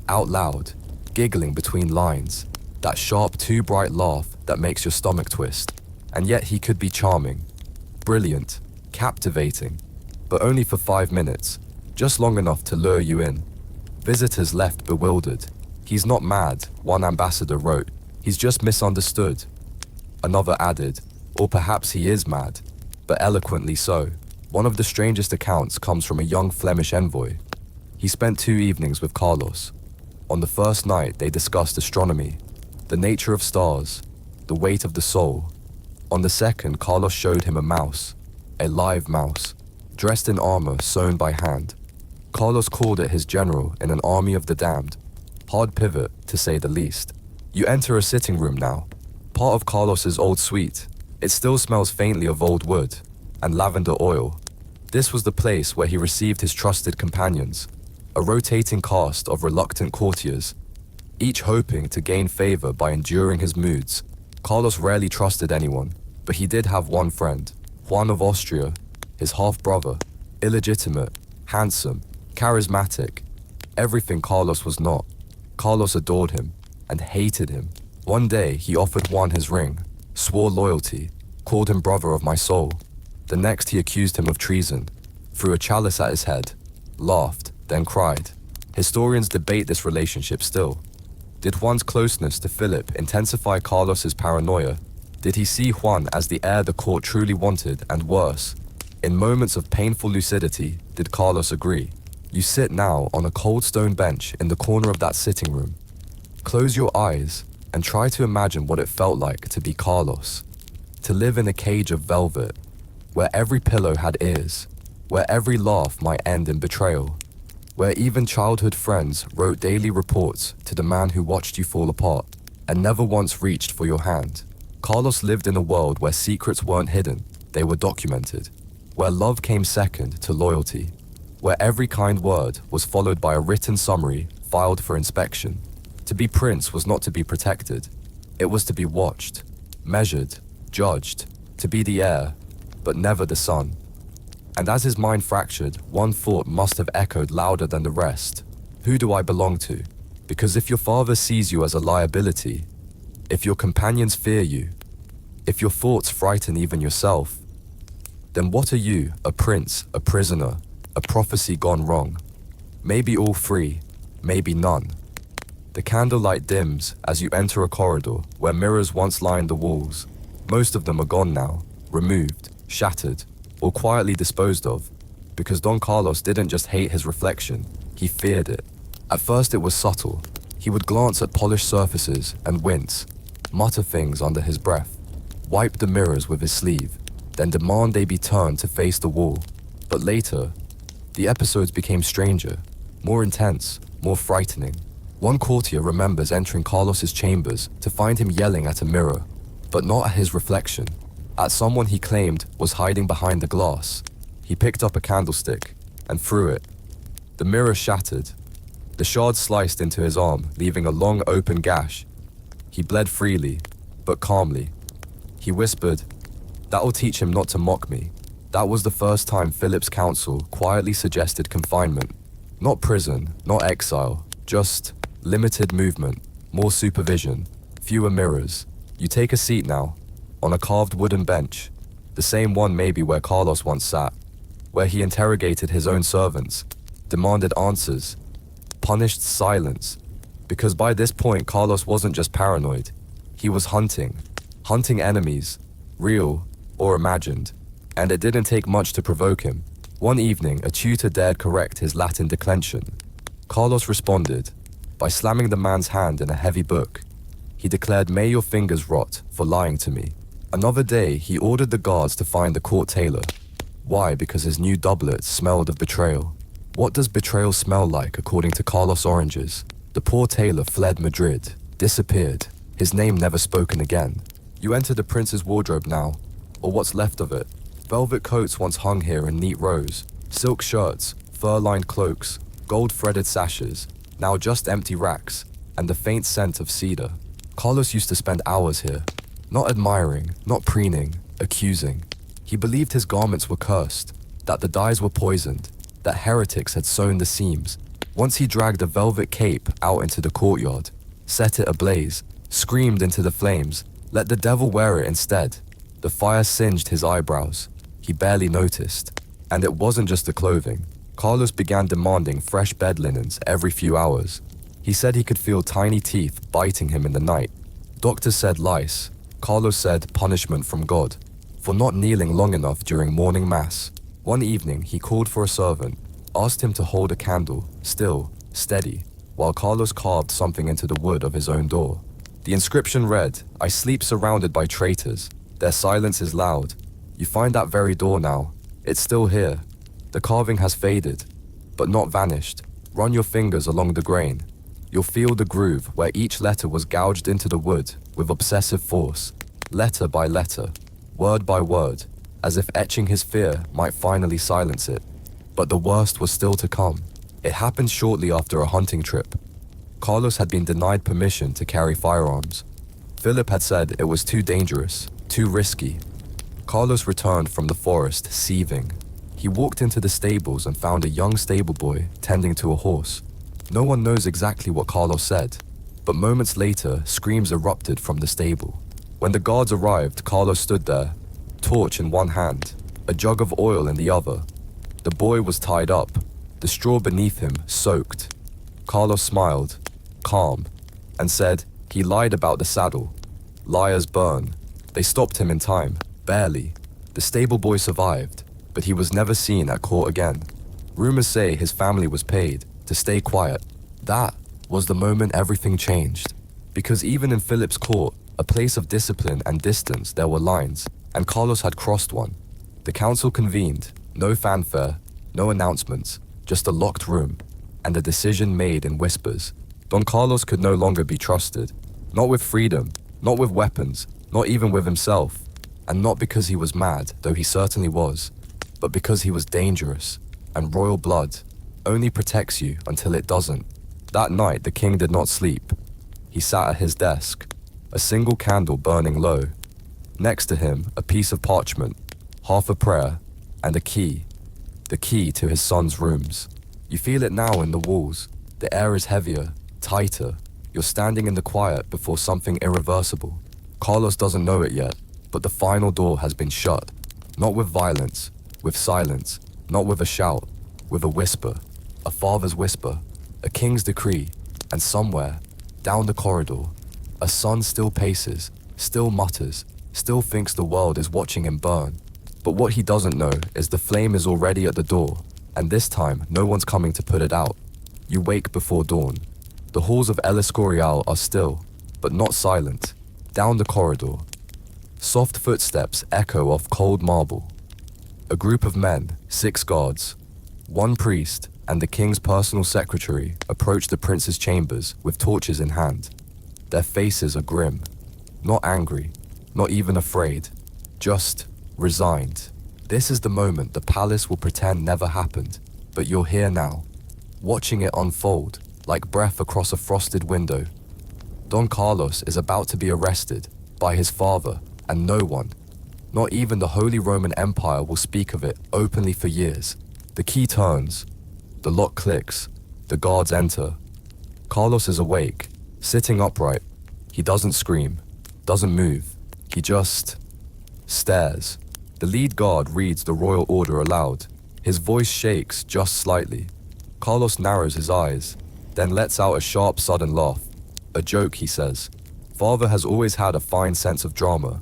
out loud, giggling between lines, that sharp, too bright laugh that makes your stomach twist. And yet he could be charming, brilliant, captivating, but only for 5 minutes, just long enough to lure you in. Visitors left bewildered. He's not mad, one ambassador wrote. He's just misunderstood. Another added, or perhaps he is mad, but eloquently so. One of the strangest accounts comes from a young Flemish envoy. He spent 2 evenings with Carlos. On the first night, they discussed astronomy, the nature of stars, the weight of the soul. On the second, Carlos showed him a mouse, a live mouse, dressed in armor sewn by hand. Carlos called it his general in an army of the damned. Hard pivot, to say the least. You enter a sitting room now, part of Carlos's old suite. It still smells faintly of old wood and lavender oil. This was the place where he received his trusted companions, a rotating cast of reluctant courtiers, each hoping to gain favor by enduring his moods. Carlos rarely trusted anyone, but he did have one friend, Juan of Austria, his half-brother, illegitimate, handsome, charismatic, everything Carlos was not. Carlos adored him and hated him. One day he offered Juan his ring, swore loyalty, called him brother of my soul. The next he accused him of treason, threw a chalice at his head, laughed, then cried. Historians debate this relationship still. Did Juan's closeness to Philip intensify Carlos's paranoia? Did he see Juan as the heir the court truly wanted, and worse? In moments of painful lucidity, did Carlos agree? You sit now on a cold stone bench in the corner of that sitting room. Close your eyes and try to imagine what it felt like to be Carlos. To live in a cage of velvet, where every pillow had ears, where every laugh might end in betrayal, where even childhood friends wrote daily reports to the man who watched you fall apart and never once reached for your hand. Carlos lived in a world where secrets weren't hidden, they were documented, where love came second to loyalty, where every kind word was followed by a written summary filed for inspection. To be prince was not to be protected, it was to be watched, measured, judged, to be the heir, but never the son. And as his mind fractured, one thought must have echoed louder than the rest. Who do I belong to? Because if your father sees you as a liability, if your companions fear you, if your thoughts frighten even yourself, then what are you, a prince, a prisoner, a prophecy gone wrong? Maybe all 3, maybe none. The candlelight dims as you enter a corridor where mirrors once lined the walls. Most of them are gone now, removed, shattered, or quietly disposed of, because Don Carlos didn't just hate his reflection, he feared it. At first it was subtle. He would glance at polished surfaces and wince, mutter things under his breath, wipe the mirrors with his sleeve, then demand they be turned to face the wall. But later, the episodes became stranger, more intense, more frightening. One courtier remembers entering Carlos's chambers to find him yelling at a mirror, but not at his reflection, at someone he claimed was hiding behind the glass. He picked up a candlestick and threw it. The mirror shattered. The shard sliced into his arm, leaving a long open gash. He bled freely, but calmly. He whispered, "That'll teach him not to mock me." That was the first time Philip's council quietly suggested confinement. Not prison, not exile, just limited movement, more supervision, fewer mirrors. You take a seat now, on a carved wooden bench, the same one maybe where Carlos once sat, where he interrogated his own servants, demanded answers, punished silence, because by this point Carlos wasn't just paranoid, he was hunting enemies, real or imagined, and it didn't take much to provoke him. One evening, a tutor dared correct his Latin declension. Carlos responded by slamming the man's hand in a heavy book. He declared, "May your fingers rot for lying to me." Another day, he ordered the guards to find the court tailor. Why? Because his new doublet smelled of betrayal. What does betrayal smell like according to Carlos Oranges? The poor tailor fled Madrid, disappeared, his name never spoken again. You enter the prince's wardrobe now, or what's left of it. Velvet coats once hung here in neat rows, silk shirts, fur-lined cloaks, gold-threaded sashes, now just empty racks, and the faint scent of cedar. Carlos used to spend hours here, not admiring, not preening, accusing. He believed his garments were cursed, that the dyes were poisoned, that heretics had sewn the seams. Once he dragged a velvet cape out into the courtyard, set it ablaze, screamed into the flames, let the devil wear it instead. The fire singed his eyebrows. He barely noticed. And it wasn't just the clothing. Carlos began demanding fresh bed linens every few hours. He said he could feel tiny teeth biting him in the night. Doctors said lice. Carlos said punishment from God for not kneeling long enough during morning mass. One evening, he called for a servant, asked him to hold a candle, still, steady, while Carlos carved something into the wood of his own door. The inscription read, "I sleep surrounded by traitors. Their silence is loud." You find that very door now. It's still here. The carving has faded, but not vanished. Run your fingers along the grain. You'll feel the groove where each letter was gouged into the wood with obsessive force, letter by letter, word by word, as if etching his fear might finally silence it. But the worst was still to come. It happened shortly after a hunting trip. Carlos had been denied permission to carry firearms. Philip had said it was too dangerous, too risky. Carlos returned from the forest, seething. He walked into the stables and found a young stable boy tending to a horse. No one knows exactly what Carlos said, but moments later, screams erupted from the stable. When the guards arrived, Carlos stood there, torch in one hand, a jug of oil in the other. The boy was tied up, the straw beneath him soaked. Carlos smiled, calm, and said he lied about the saddle. Liars burn. They stopped him in time, barely. The stable boy survived, but he was never seen at court again. Rumors say his family was paid to stay quiet. That was the moment everything changed. Because even in Philip's court, a place of discipline and distance, there were lines, and Carlos had crossed one. The council convened, no fanfare, no announcements, just a locked room, and a decision made in whispers. Don Carlos could no longer be trusted. Not with freedom, not with weapons, not even with himself. And not because he was mad, though he certainly was, but because he was dangerous, and royal blood only protects you until it doesn't. That night, the king did not sleep. He sat at his desk, a single candle burning low. Next to him, a piece of parchment, half a prayer, and a key. The key to his son's rooms. You feel it now in the walls. The air is heavier, tighter. You're standing in the quiet before something irreversible. Carlos doesn't know it yet, but the final door has been shut. Not with violence, with silence, not with a shout, with a whisper, a father's whisper, a king's decree, and somewhere, down the corridor, a son still paces, still mutters, still thinks the world is watching him burn. But what he doesn't know is the flame is already at the door, and this time no one's coming to put it out. You wake before dawn. The halls of El Escorial are still, but not silent. Down the corridor, soft footsteps echo off cold marble. A group of men, 6 guards, 1 priest, and the king's personal secretary approach the prince's chambers with torches in hand. Their faces are grim, not angry, not even afraid, just resigned. This is the moment the palace will pretend never happened, but you're here now, watching it unfold like breath across a frosted window. Don Carlos is about to be arrested by his father, and no Not even the Holy Roman Empire will speak of it openly for years. The key turns, the lock clicks, the guards enter. Carlos is awake, sitting upright. He doesn't scream, doesn't move. He just stares. The lead guard reads the royal order aloud. His voice shakes just slightly. Carlos narrows his eyes, then lets out a sharp, sudden laugh. A joke, he says. Father has always had a fine sense of drama.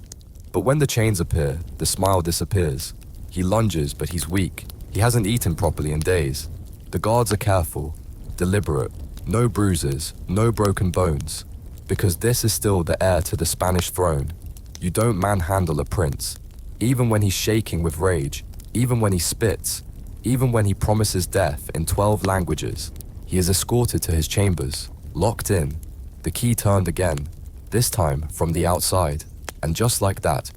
But when the chains appear, the smile disappears. He lunges, but he's weak. He hasn't eaten properly in days. The guards are careful, deliberate. No bruises, no broken bones. Because this is still the heir to the Spanish throne. You don't manhandle a prince. Even when he's shaking with rage, even when he spits, even when he promises death in 12 languages, he is escorted to his chambers, locked in. The key turned again, this time from the outside. And just like that,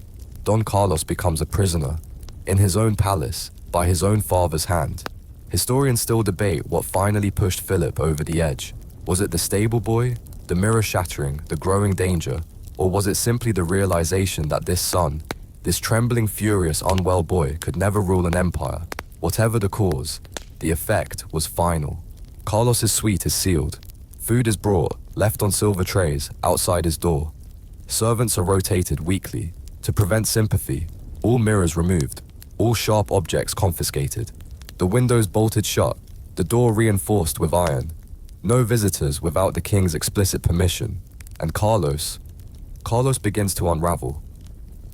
Don Carlos becomes a prisoner, in his own palace, by his own father's hand. Historians still debate what finally pushed Philip over the edge. Was it the stable boy, the mirror shattering, the growing danger, or was it simply the realization that this son, this trembling, furious, unwell boy could never rule an empire? Whatever the cause, the effect was final. Carlos's suite is sealed. Food is brought, left on silver trays, outside his door. Servants are rotated weekly. To prevent sympathy, all mirrors removed, all sharp objects confiscated. The windows bolted shut, the door reinforced with iron. No visitors without the king's explicit permission. And Carlos begins to unravel.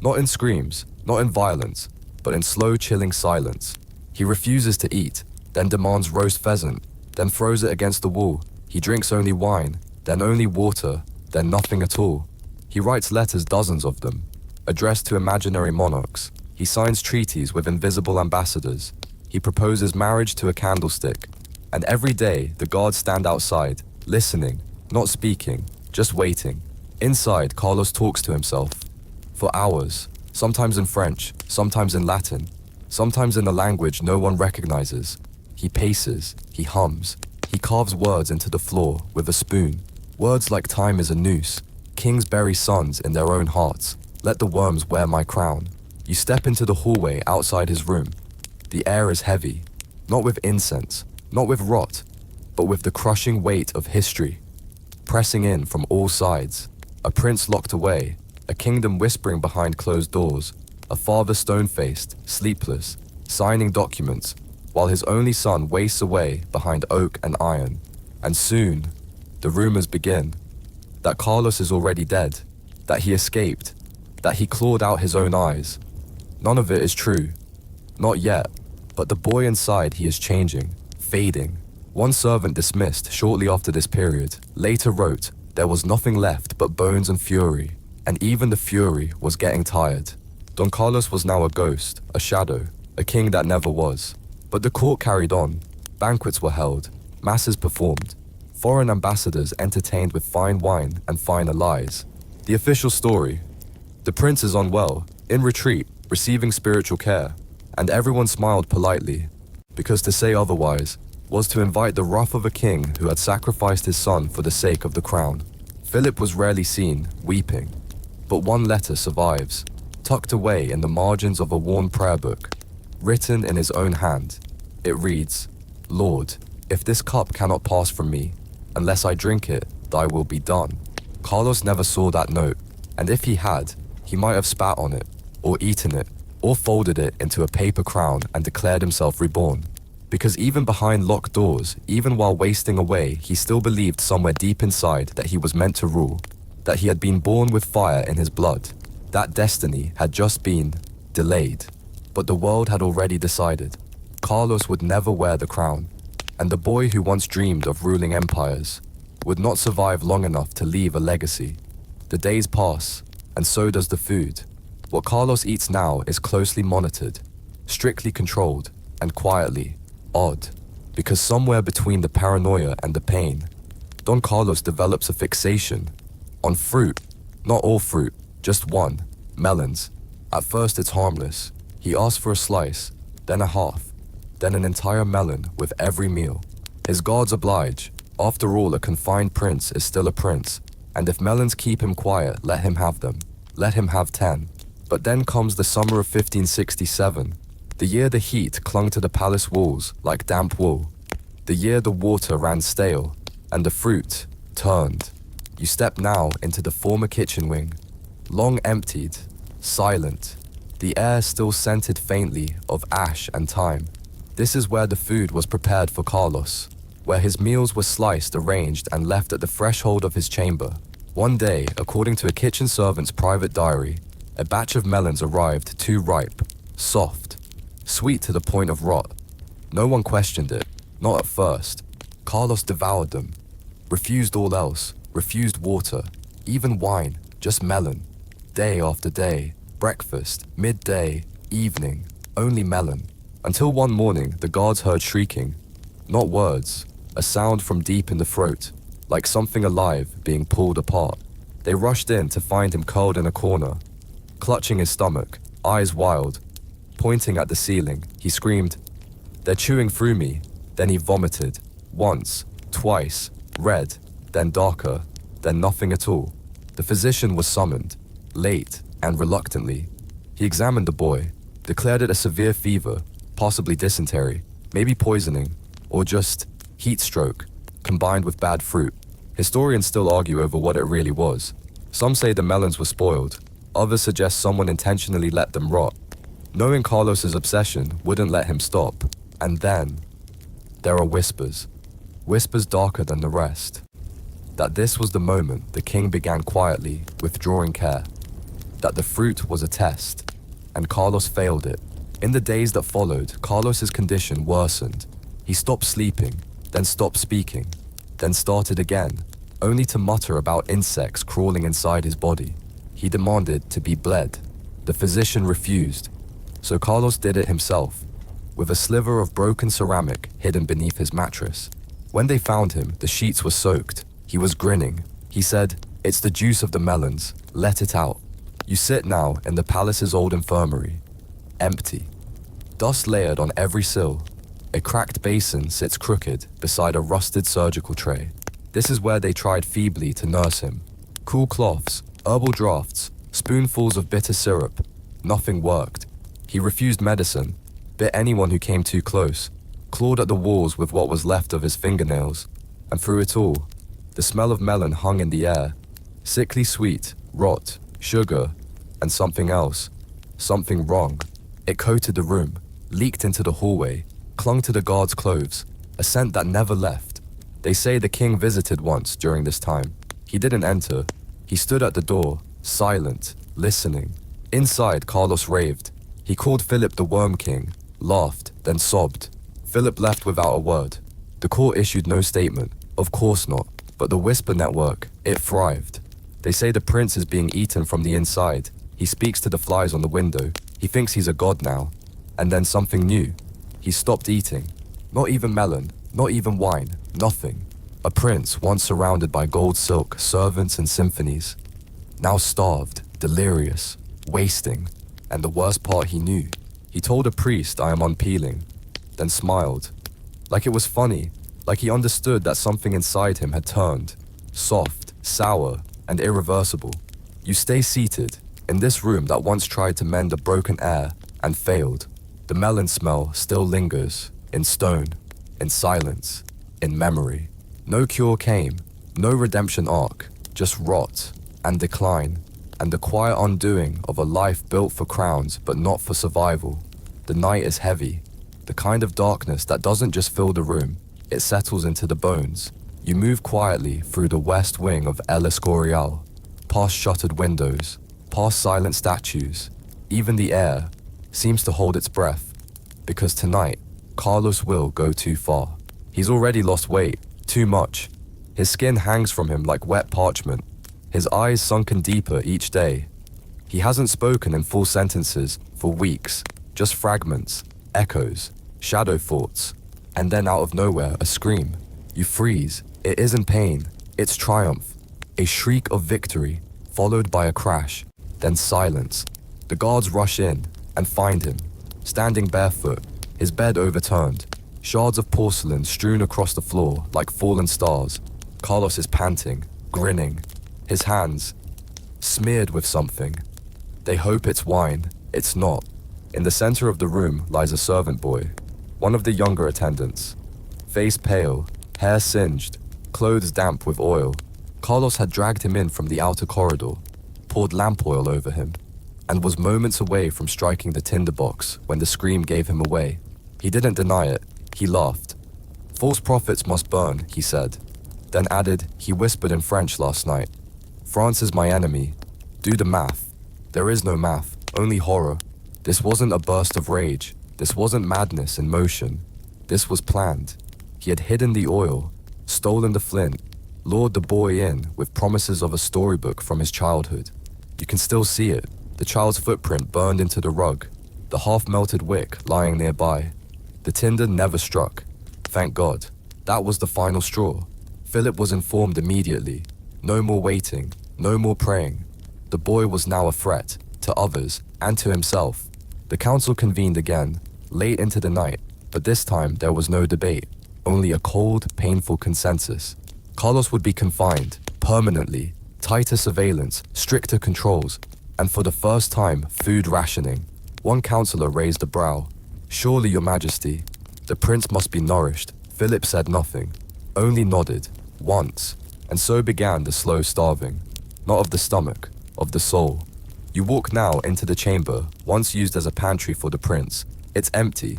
Not in screams, not in violence, but in slow, chilling silence. He refuses to eat, then demands roast pheasant, then throws it against the wall. He drinks only wine, then only water, then nothing at all. He writes letters, dozens of them, addressed to imaginary monarchs. He signs treaties with invisible ambassadors. He proposes marriage to a candlestick. And every day, the guards stand outside, listening, not speaking, just waiting. Inside, Carlos talks to himself. For hours, sometimes in French, sometimes in Latin, sometimes in a language no one recognizes. He paces, he hums, he carves words into the floor with a spoon. Words like time is a noose. Kings bury sons in their own hearts. Let the worms wear my crown. You step into the hallway outside his room. The air is heavy, not with incense, not with rot, but with the crushing weight of history, pressing in from all sides. A prince locked away, a kingdom whispering behind closed doors, a father stone-faced, sleepless, signing documents, while his only son wastes away behind oak and iron. And soon, the rumors begin. That Carlos is already dead, that he escaped, that he clawed out his own eyes. None of it is true. Not yet. But the boy inside, he is changing, fading. One servant dismissed shortly after this period later wrote, there was nothing left but bones and fury, and even the fury was getting tired. Don Carlos was now a ghost, a shadow, a king that never was. But the court carried on. Banquets were held, masses performed, foreign ambassadors entertained with fine wine and finer lies. The official story: the prince is unwell, in retreat, receiving spiritual care. And everyone smiled politely, because to say otherwise was to invite the wrath of a king who had sacrificed his son for the sake of the crown. Philip was rarely seen, weeping. But one letter survives, tucked away in the margins of a worn prayer book, written in his own hand. It reads, Lord, if this cup cannot pass from me, unless I drink it, thy will be done. Carlos never saw that note, and if he had, he might have spat on it, or eaten it, or folded it into a paper crown and declared himself reborn. Because even behind locked doors, even while wasting away, he still believed somewhere deep inside that he was meant to rule, that he had been born with fire in his blood. That destiny had just been delayed. But the world had already decided. Carlos would never wear the crown, and the boy who once dreamed of ruling empires would not survive long enough to leave a legacy. The days pass, and so does the food. What Carlos eats now is closely monitored, strictly controlled, and quietly odd, because somewhere between the paranoia and the pain, Don Carlos develops a fixation on fruit. Not all fruit, just one, melons. At first it's harmless. He asks for a slice, then a half, then an entire melon with every meal. His guards oblige. After all, a confined prince is still a prince, and if melons keep him quiet, let him have them. Let him have 10. But then comes the summer of 1567, the year the heat clung to the palace walls like damp wool, the year the water ran stale and the fruit turned. You step now into the former kitchen wing, long emptied, silent, the air still scented faintly of ash and thyme. This is where the food was prepared for Carlos, where his meals were sliced, arranged, and left at the threshold of his chamber. One day, according to a kitchen servant's private diary, a batch of melons arrived too ripe, soft, sweet to the point of rot. No one questioned it, not at first. Carlos devoured them, refused all else, refused water, even wine, just melon. Day after day, breakfast, midday, evening, only melon. Until one morning, the guards heard shrieking. Not words, a sound from deep in the throat, like something alive being pulled apart. They rushed in to find him curled in a corner, clutching his stomach, eyes wild. Pointing at the ceiling, he screamed, "They're chewing through me." Then he vomited, once, twice, red, then darker, then nothing at all. The physician was summoned, late and reluctantly. He examined the boy, declared it a severe fever, possibly dysentery, maybe poisoning, or just heat stroke, combined with bad fruit. Historians still argue over what it really was. Some say the melons were spoiled, others suggest someone intentionally let them rot. Knowing Carlos's obsession wouldn't let him stop. And then, there are whispers. Whispers darker than the rest. That this was the moment the king began quietly, withdrawing care. That the fruit was a test, and Carlos failed it. In the days that followed, Carlos's condition worsened. He stopped sleeping, then stopped speaking, then started again, only to mutter about insects crawling inside his body. He demanded to be bled. The physician refused, so Carlos did it himself, with a sliver of broken ceramic hidden beneath his mattress. When they found him, the sheets were soaked. He was grinning. He said, "It's the juice of the melons. Let it out." You sit now in the palace's old infirmary. Empty. Dust layered on every sill. A cracked basin sits crooked beside a rusted surgical tray. This is where they tried feebly to nurse him. Cool cloths, herbal drafts, spoonfuls of bitter syrup. Nothing worked. He refused medicine, bit anyone who came too close, clawed at the walls with what was left of his fingernails. And through it all, the smell of melon hung in the air. Sickly sweet, rot, sugar, and something else. Something wrong. It coated the room, leaked into the hallway, clung to the guards' clothes, a scent that never left. They say the king visited once during this time. He didn't enter. He stood at the door, silent, listening. Inside, Carlos raved. He called Philip the Worm King, laughed, then sobbed. Philip left without a word. The court issued no statement. Of course not. But the whisper network, it thrived. They say the prince is being eaten from the inside. He speaks to the flies on the window. He thinks he's a god now. And then something new. He stopped eating. Not even melon, not even wine, nothing. A prince once surrounded by gold silk, servants and symphonies. Now starved, delirious, wasting. And the worst part he knew. He told a priest, "I am unpeeling," then smiled. Like it was funny, like he understood that something inside him had turned. Soft, sour, and irreversible. You stay seated, in this room that once tried to mend a broken air, and failed. The melon smell still lingers, in stone, in silence, in memory. No cure came, no redemption arc, just rot, and decline, and the quiet undoing of a life built for crowns but not for survival. The night is heavy, the kind of darkness that doesn't just fill the room, it settles into the bones. You move quietly through the west wing of El Escorial, past shuttered windows, past silent statues. Even the air seems to hold its breath, because tonight, Carlos will go too far. He's already lost weight, too much. His skin hangs from him like wet parchment, his eyes sunken deeper each day. He hasn't spoken in full sentences for weeks, just fragments, echoes, shadow thoughts, and then out of nowhere, a scream. You freeze. It isn't pain, it's triumph. A shriek of victory, followed by a crash, then silence. The guards rush in and find him, standing barefoot, his bed overturned, shards of porcelain strewn across the floor like fallen stars. Carlos is panting, grinning, his hands smeared with something. They hope it's wine. It's not. In the center of the room lies a servant boy, one of the younger attendants. Face pale, hair singed, clothes damp with oil. Carlos had dragged him in from the outer corridor, poured lamp oil over him, and was moments away from striking the tinderbox when the scream gave him away. He didn't deny it. He laughed. "False prophets must burn," he said. Then added, he whispered in French last night. "France is my enemy. Do the math." There is no math, only horror. This wasn't a burst of rage. This wasn't madness in motion. This was planned. He had hidden the oil, stolen the flint, lured the boy in with promises of a storybook from his childhood. You can still see it, the child's footprint burned into the rug, the half-melted wick lying nearby. The tinder never struck. Thank God. That was the final straw. Philip was informed immediately. No more waiting, no more praying. The boy was now a threat, to others, and to himself. The council convened again, late into the night, but this time there was no debate, only a cold, painful consensus. Carlos would be confined, permanently, tighter surveillance, stricter controls, and for the first time, food rationing. One councillor raised a brow. "Surely, Your Majesty, the prince must be nourished." Philip said nothing, only nodded, once, and so began the slow starving. Not of the stomach, of the soul. You walk now into the chamber, once used as a pantry for the prince. It's empty,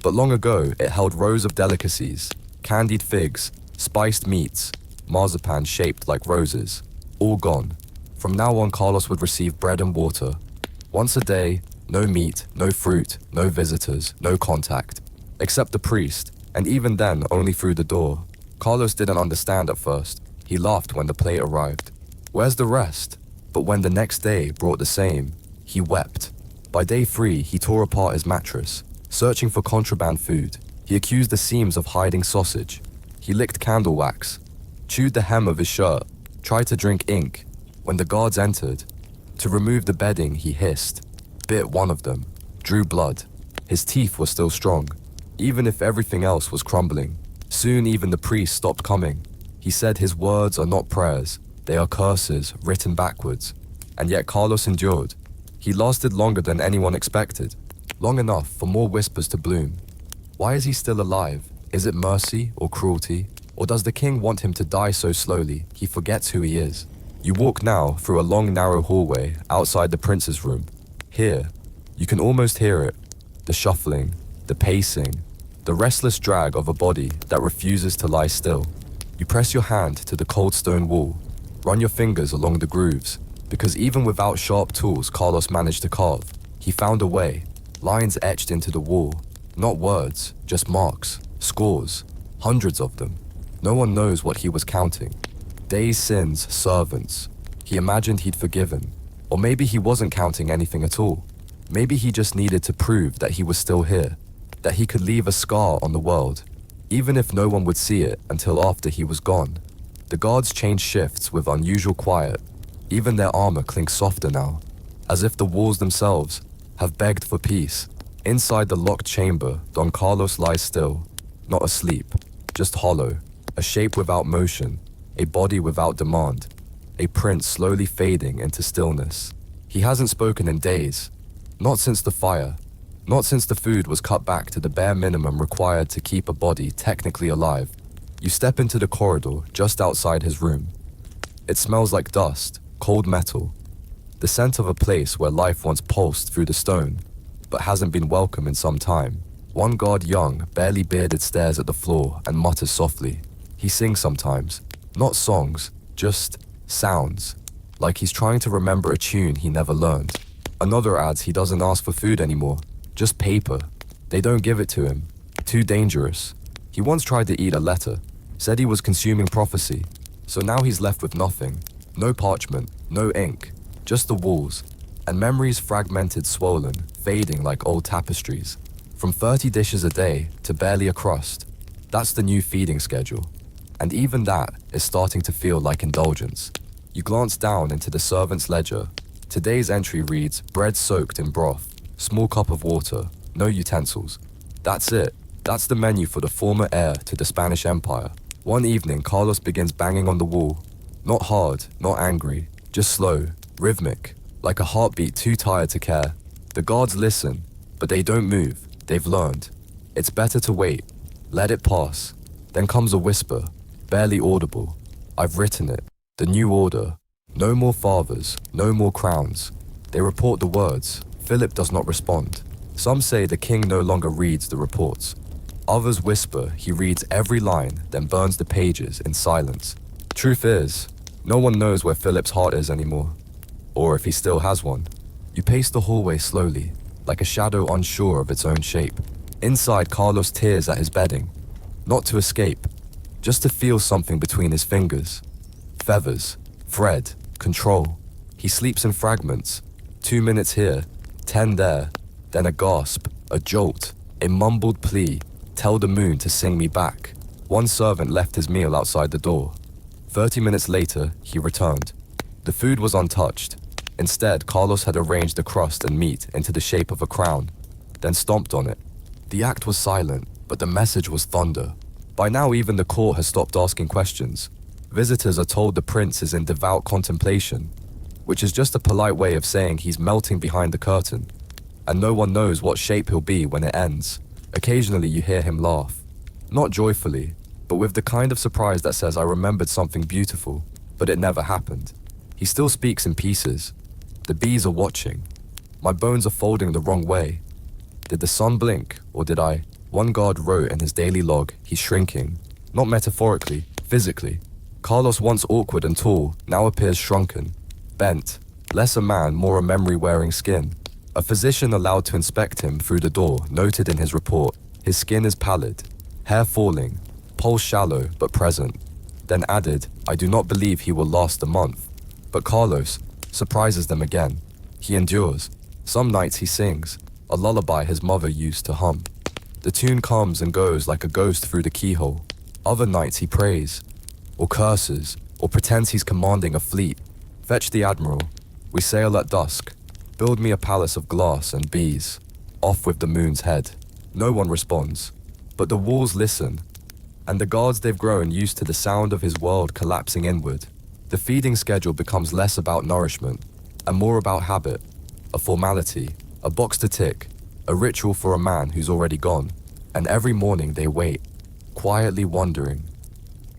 but long ago it held rows of delicacies, candied figs, spiced meats, marzipan shaped like roses, all gone. From now on, Carlos would receive bread and water. Once a day, no meat, no fruit, no visitors, no contact, except the priest, and even then only through the door. Carlos didn't understand at first. He laughed when the plate arrived. Where's the rest? But when the next day brought the same, he wept. By day 3, he tore apart his mattress, searching for contraband food. He accused the seams of hiding sausage. He licked candle wax, chewed the hem of his shirt, tried to drink ink. When the guards entered, to remove the bedding, he hissed, bit one of them, drew blood. His teeth were still strong, even if everything else was crumbling. Soon even the priest stopped coming. He said his words are not prayers, they are curses written backwards. And yet Carlos endured. He lasted longer than anyone expected, long enough for more whispers to bloom. Why is he still alive? Is it mercy or cruelty? Or does the king want him to die so slowly he forgets who he is? You walk now through a long narrow hallway outside the prince's room. Here, you can almost hear it. The shuffling, the pacing, the restless drag of a body that refuses to lie still. You press your hand to the cold stone wall, run your fingers along the grooves, because even without sharp tools Carlos managed to carve, he found a way, lines etched into the wall, not words, just marks, scores, hundreds of them. No one knows what he was counting. Days, sins, servants. He imagined he'd forgiven, or maybe he wasn't counting anything at all. Maybe he just needed to prove that he was still here, that he could leave a scar on the world, even if no one would see it until after he was gone. The guards changed shifts with unusual quiet. Even their armor clinks softer now, as if the walls themselves have begged for peace. Inside the locked chamber, Don Carlos lies still, not asleep, just hollow, a shape without motion, a body without demand, a prince slowly fading into stillness. He hasn't spoken in days, not since the fire, not since the food was cut back to the bare minimum required to keep a body technically alive. You step into the corridor just outside his room. It smells like dust, cold metal, the scent of a place where life once pulsed through the stone, but hasn't been welcome in some time. One guard, young, barely bearded, stares at the floor and mutters softly. He sings sometimes, not songs, just sounds, like he's trying to remember a tune he never learned. Another adds he doesn't ask for food anymore, just paper. They don't give it to him. Too dangerous. He once tried to eat a letter, said he was consuming prophecy, so now he's left with nothing. No parchment, no ink, just the walls, and memories fragmented, swollen, fading like old tapestries. From 30 dishes a day to barely a crust. That's the new feeding schedule. And even that is starting to feel like indulgence. You glance down into the servant's ledger. Today's entry reads, bread soaked in broth, small cup of water, no utensils. That's it. That's the menu for the former heir to the Spanish Empire. One evening, Carlos begins banging on the wall. Not hard, not angry, just slow, rhythmic. like a heartbeat too tired to care. The guards listen, but they don't move. They've learned. It's better to wait. Let it pass. Then comes a whisper, barely audible. I've written it. The new order. No more fathers, no more crowns. They report the words. Philip does not respond. Some say the king no longer reads the reports. Others whisper he reads every line, then burns the pages in silence. Truth is, no one knows where Philip's heart is anymore, or if he still has one. You pace the hallway slowly, like a shadow unsure of its own shape. Inside, Carlos tears at his bedding, not to escape, just to feel something between his fingers. Feathers, thread, control. He sleeps in fragments, 2 minutes here, 10 there, then a gasp, a jolt, a mumbled plea. Tell the moon to sing me back. One servant left his meal outside the door. 30 minutes later, he returned. The food was untouched. Instead, Carlos had arranged the crust and meat into the shape of a crown, then stomped on it. The act was silent, but the message was thunder. By now, even the court has stopped asking questions. Visitors are told the prince is in devout contemplation, which is just a polite way of saying he's melting behind the curtain, and no one knows what shape he'll be when it ends. Occasionally, you hear him laugh. Not joyfully, but with the kind of surprise that says, I remembered something beautiful, but it never happened. He still speaks in pieces. The bees are watching. My bones are folding the wrong way. Did the sun blink, or did I? One guard wrote in his daily log, he's shrinking. Not metaphorically, physically. Carlos, once awkward and tall, now appears shrunken, bent, less a man, more a memory-wearing skin. A physician allowed to inspect him through the door noted in his report, his skin is pallid, hair falling, pulse shallow but present. Then added, I do not believe he will last a month. But Carlos surprises them again. He endures. Some nights he sings, a lullaby his mother used to hum. The tune comes and goes like a ghost through the keyhole. Other nights he prays, or curses, or pretends he's commanding a fleet. Fetch the admiral. We sail at dusk. Build me a palace of glass and bees. Off with the moon's head. No one responds. But the walls listen, and the guards they've grown used to the sound of his world collapsing inward. The feeding schedule becomes less about nourishment and more about habit, a formality, a box to tick, a ritual for a man who's already gone. And every morning they wait, quietly wondering,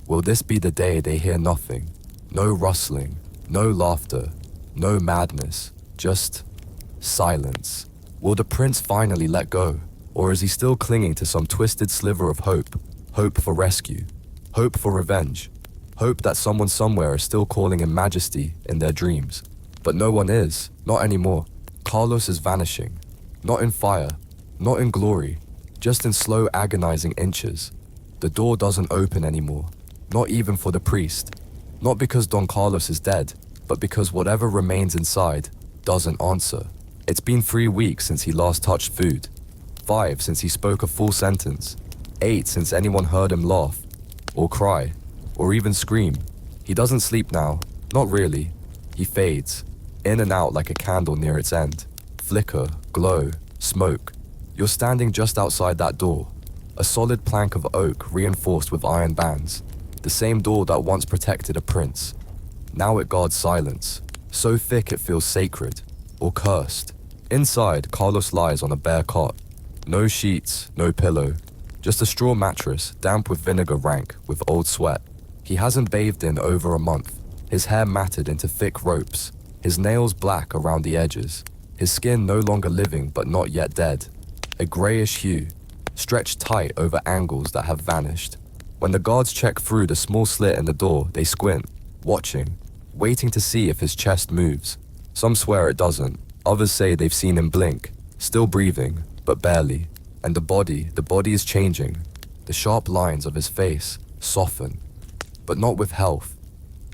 will this be the day they hear nothing? No rustling, no laughter, no madness, just silence. Will the prince finally let go? Or is he still clinging to some twisted sliver of hope? Hope for rescue, hope for revenge, hope that someone somewhere is still calling him majesty in their dreams. But no one is, not anymore. Carlos is vanishing, not in fire, not in glory, just in slow agonizing inches. The door doesn't open anymore, not even for the priest. Not because Don Carlos is dead, but because whatever remains inside doesn't answer. It's been 3 weeks since he last touched food, 5 since he spoke a full sentence, 8 since anyone heard him laugh, or cry, or even scream. He doesn't sleep now, not really. He fades, in and out like a candle near its end. Flicker, glow, smoke. You're standing just outside that door, a solid plank of oak reinforced with iron bands, the same door that once protected a prince. Now it guards silence, so thick it feels sacred, or cursed. Inside, Carlos lies on a bare cot. No sheets, no pillow, just a straw mattress, damp with vinegar rank with old sweat. He hasn't bathed in over a month, his hair matted into thick ropes, his nails black around the edges, his skin no longer living but not yet dead, a grayish hue, stretched tight over angles that have vanished. When the guards check through the small slit in the door, they squint, watching, waiting to see if his chest moves. Some swear it doesn't, others say they've seen him blink, still breathing, but barely. And the body is changing. The sharp lines of his face soften, but not with health.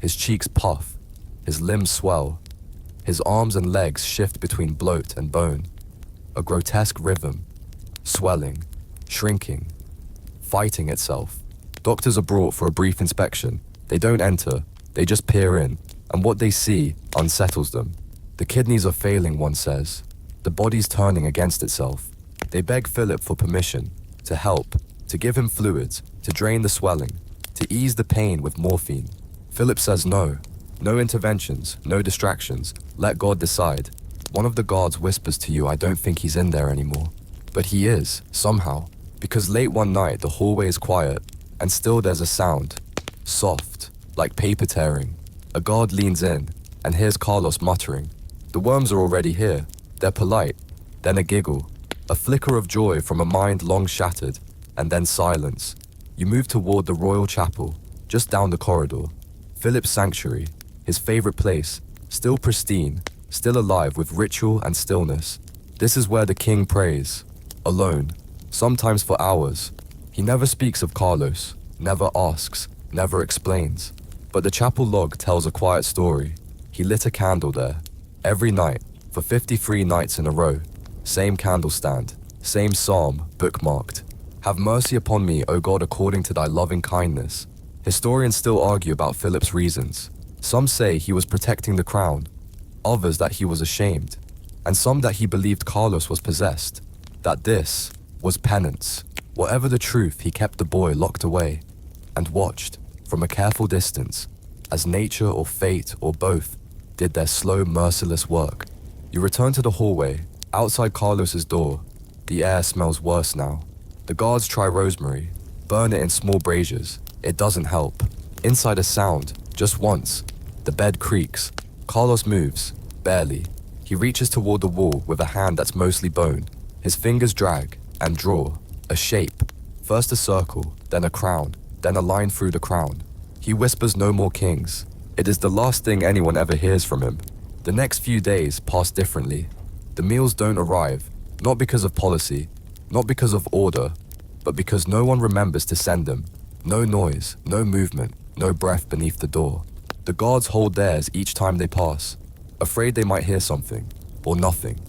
His cheeks puff, his limbs swell, his arms and legs shift between bloat and bone. A grotesque rhythm, swelling, shrinking, fighting itself. Doctors are brought for a brief inspection. They don't enter, they just peer in, and what they see unsettles them. The kidneys are failing, one says. The body's turning against itself. They beg Philip for permission, to help, to give him fluids, to drain the swelling, to ease the pain with morphine. Philip says no. No interventions, no distractions. Let God decide. One of the guards whispers to you, I don't think he's in there anymore. But he is, somehow. Because late one night, the hallway is quiet, and still there's a sound. Soft, like paper tearing. A guard leans in, and hears Carlos muttering. The worms are already here. They're polite. Then a giggle. A flicker of joy from a mind long shattered, and then silence. You move toward the royal chapel, just down the corridor. Philip's sanctuary, his favorite place, still pristine, still alive with ritual and stillness. This is where the king prays, alone, sometimes for hours. He never speaks of Carlos, never asks, never explains. But the chapel log tells a quiet story. He lit a candle there, every night, for 53 nights in a row. Same candle stand, same psalm, bookmarked. Have mercy upon me, O God, according to thy loving kindness. Historians still argue about Philip's reasons. Some say he was protecting the crown, others that he was ashamed, and some that he believed Carlos was possessed, that this was penance. Whatever the truth, he kept the boy locked away and watched from a careful distance as nature or fate or both did their slow, merciless work. You return to the hallway. Outside Carlos's door, the air smells worse now. The guards try rosemary, burn it in small braziers. It doesn't help. Inside a sound, just once. The bed creaks. Carlos moves, barely. He reaches toward the wall with a hand that's mostly bone. His fingers drag and draw. A shape. First a circle, then a crown, then a line through the crown. He whispers no more kings. It is the last thing anyone ever hears from him. The next few days pass differently. The meals don't arrive, not because of policy, not because of order, but because no one remembers to send them. No noise, no movement, no breath beneath the door. The guards hold theirs each time they pass, afraid they might hear something, or nothing.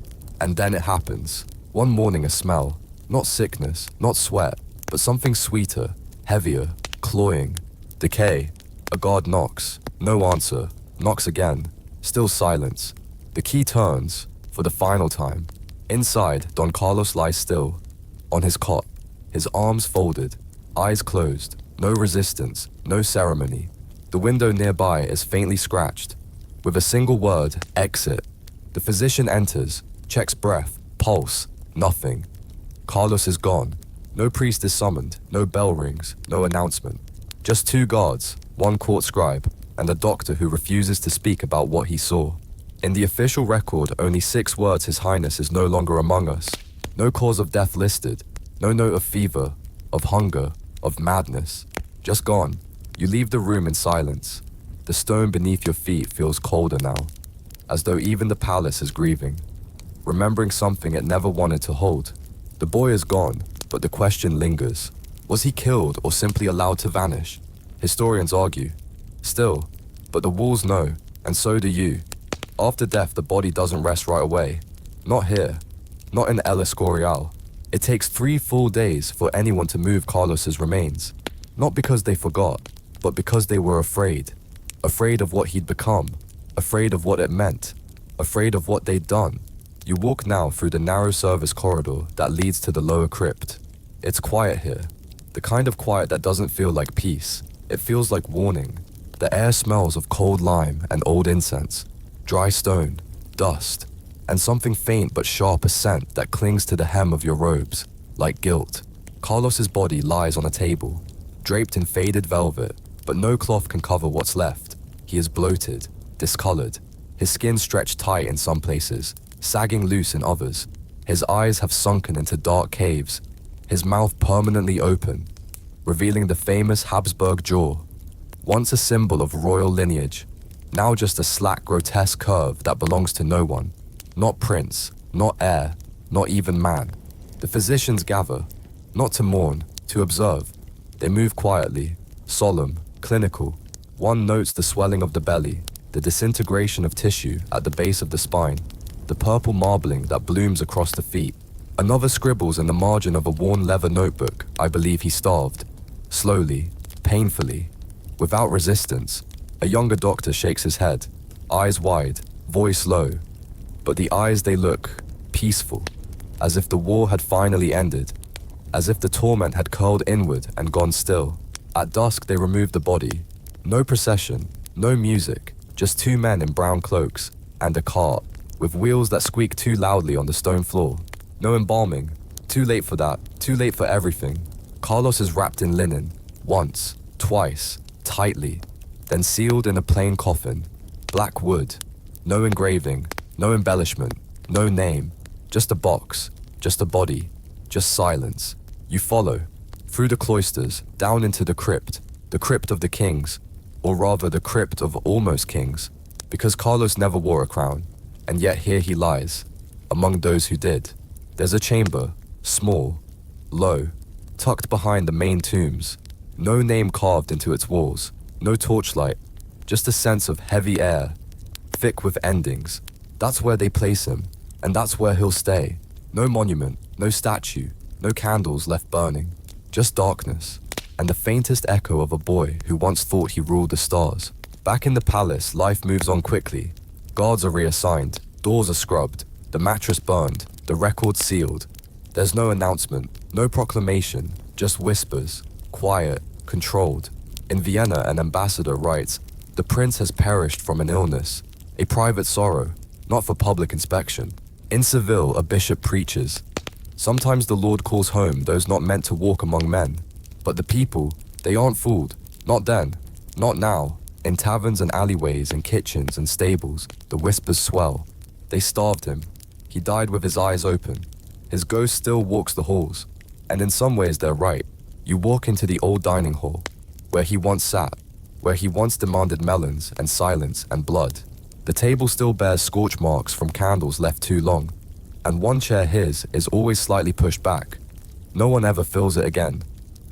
And then it happens. One morning a smell, not sickness, not sweat, but something sweeter, heavier, cloying. Decay. A guard knocks, no answer, knocks again, still silence. The key turns, for the final time. Inside, Don Carlos lies still, on his cot, his arms folded, eyes closed, no resistance, no ceremony. The window nearby is faintly scratched. With a single word, exit. The physician enters, checks breath, pulse, nothing. Carlos is gone. No priest is summoned, no bell rings, no announcement. Just two guards, one court scribe, and a doctor who refuses to speak about what he saw. In the official record, only 6 words His Highness is no longer among us. No cause of death listed. No note of fever, of hunger, of madness. Just gone. You leave the room in silence. The stone beneath your feet feels colder now, as though even the palace is grieving, remembering something it never wanted to hold. The boy is gone, but the question lingers. Was he killed or simply allowed to vanish? Historians argue. Still, but the walls know, and so do you. After death, the body doesn't rest right away. Not here. Not in El Escorial. It takes 3 full days for anyone to move Carlos's remains. Not because they forgot, but because they were afraid. Afraid of what he'd become. Afraid of what it meant. Afraid of what they'd done. You walk now through the narrow service corridor that leads to the lower crypt. It's quiet here. The kind of quiet that doesn't feel like peace. It feels like warning. The air smells of cold lime and old incense. Dry stone, dust, and something faint but sharp a scent that clings to the hem of your robes, like guilt. Carlos's body lies on a table, draped in faded velvet, but no cloth can cover what's left. He is bloated, discolored, his skin stretched tight in some places, sagging loose in others. His eyes have sunken into dark caves, his mouth permanently open, revealing the famous Habsburg jaw, once a symbol of royal lineage. Now just a slack, grotesque curve that belongs to no one. Not prince, not heir, not even man. The physicians gather, not to mourn, to observe. They move quietly, solemn, clinical. One notes the swelling of the belly, the disintegration of tissue at the base of the spine, the purple marbling that blooms across the feet. Another scribbles in the margin of a worn leather notebook. I believe he starved. Slowly, painfully, without resistance. A younger doctor shakes his head, eyes wide, voice low. But the eyes, they look peaceful, as if the war had finally ended, as if the torment had curled inward and gone still. At dusk they remove the body. No procession, no music, Just two men in brown cloaks, and a cart, with wheels that squeak too loudly on the stone floor. No embalming. Too late for that, too late for everything. Carlos is wrapped in linen, once, twice, tightly, then sealed in a plain coffin. Black wood. No engraving, no embellishment, no name. Just a box, just a body, just silence. You follow, through the cloisters, down into the crypt of the kings, or rather the crypt of almost kings, because Carlos never wore a crown, and yet here he lies, among those who did. There's a chamber, small, low, tucked behind the main tombs, no name carved into its walls, no torchlight, just a sense of heavy air, thick with endings. That's where they place him, and that's where he'll stay. No monument, no statue, no candles left burning, just darkness, and the faintest echo of a boy who once thought he ruled the stars. Back in the palace, life moves on quickly. Guards are reassigned, doors are scrubbed, the mattress burned, the record sealed. There's no announcement, no proclamation, just whispers, quiet, controlled. In Vienna, an ambassador writes, "The prince has perished from an illness, a private sorrow, not for public inspection." In Seville, a bishop preaches, "Sometimes the Lord calls home those not meant to walk among men. But the people, they aren't fooled. Not then, not now. In taverns and alleyways and kitchens and stables, the whispers swell. They starved him. He died with his eyes open. His ghost still walks the halls. And in some ways they're right. You walk into the old dining hall, where he once sat, where he once demanded melons and silence and blood. The table still bears scorch marks from candles left too long, and one chair his is always slightly pushed back. No one ever fills it again.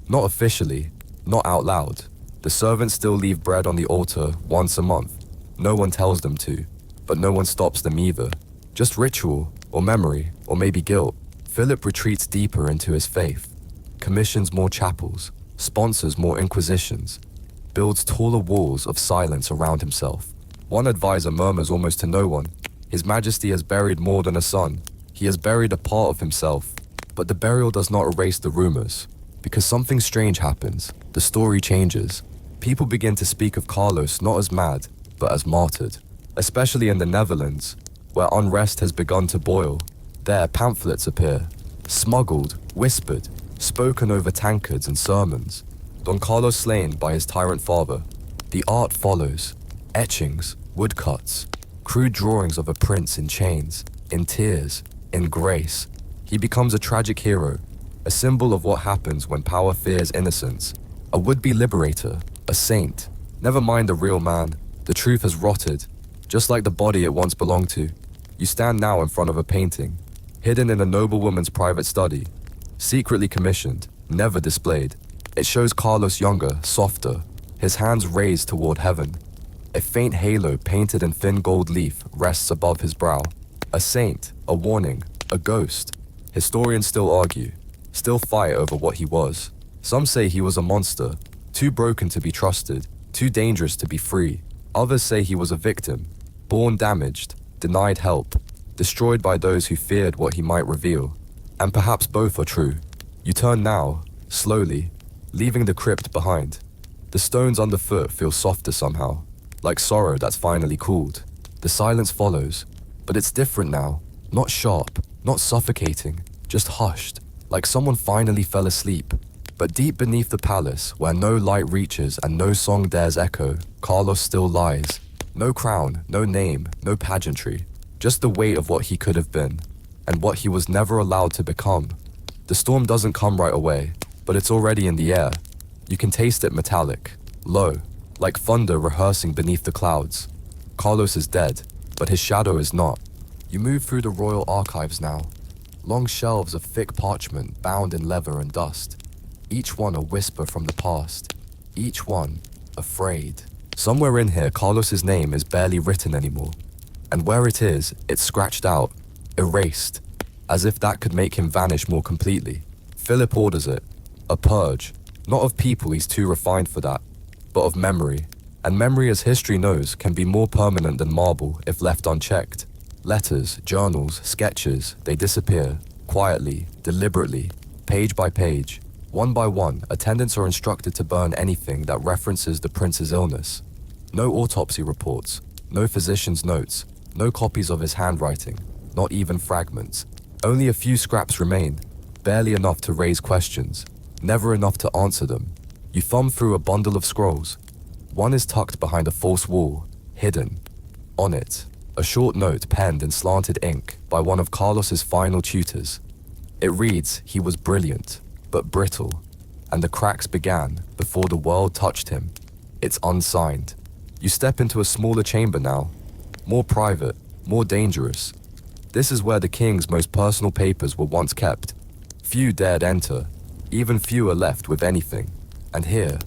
Not officially, not out loud. The servants still leave bread on the altar once a month. No one tells them to, but no one stops them either. Just ritual, or memory, or maybe guilt. Philip retreats deeper into his faith, commissions more chapels, sponsors more inquisitions, builds taller walls of silence around himself. One advisor murmurs almost to no one, "His Majesty has buried more than a son. He has buried a part of himself." But the burial does not erase the rumors, because something strange happens. The story changes. People begin to speak of Carlos not as mad, but as martyred, especially in the Netherlands, where unrest has begun to boil. There, pamphlets appear, smuggled, whispered, spoken over tankards and sermons. Don Carlos slain by his tyrant father. The art follows, etchings, woodcuts, crude drawings of a prince in chains, in tears, in grace. He becomes a tragic hero, a symbol of what happens when power fears innocence, a would-be liberator, a saint. Never mind the real man, the truth has rotted, just like the body it once belonged to. You stand now in front of a painting, hidden in a noblewoman's private study, secretly commissioned, never displayed. It shows Carlos younger, softer, his hands raised toward heaven. A faint halo painted in thin gold leaf rests above his brow. A saint, a warning, a ghost. Historians still argue, still fight over what he was. Some say he was a monster, too broken to be trusted, too dangerous to be free. Others say he was a victim, born damaged, denied help, destroyed by those who feared what he might reveal. And perhaps both are true. You turn now, slowly, leaving the crypt behind. The stones underfoot feel softer somehow, like sorrow that's finally cooled. The silence follows, but it's different now. Not sharp, not suffocating, just hushed, like someone finally fell asleep. But deep beneath the palace, where no light reaches and no song dares echo, Carlos still lies. No crown, no name, no pageantry, just the weight of what he could have been, and what he was never allowed to become. The storm doesn't come right away, but it's already in the air. You can taste it metallic, low, like thunder rehearsing beneath the clouds. Carlos is dead, but his shadow is not. You move through the royal archives now, long shelves of thick parchment bound in leather and dust, each one a whisper from the past, each one afraid. Somewhere in here, Carlos's name is barely written anymore, and where it is, it's scratched out, erased, as if that could make him vanish more completely. Philip orders it, a purge, not of people he's too refined for that, but of memory. And memory, as history knows, can be more permanent than marble if left unchecked. Letters, journals, sketches, they disappear, quietly, deliberately, page by page. One by one, attendants are instructed to burn anything that references the prince's illness. No autopsy reports, No physician's notes, no copies of his handwriting, not even fragments. Only a few scraps remain, barely enough to raise questions, never enough to answer them. You thumb through a bundle of scrolls. One is tucked behind a false wall, hidden. On it, a short note penned in slanted ink by one of Carlos's final tutors. It reads he was brilliant, but brittle, and the cracks began before the world touched him. It's unsigned. You step into a smaller chamber now, more private, more dangerous. This is where the king's most personal papers were once kept. Few dared enter, even fewer left with anything. And here,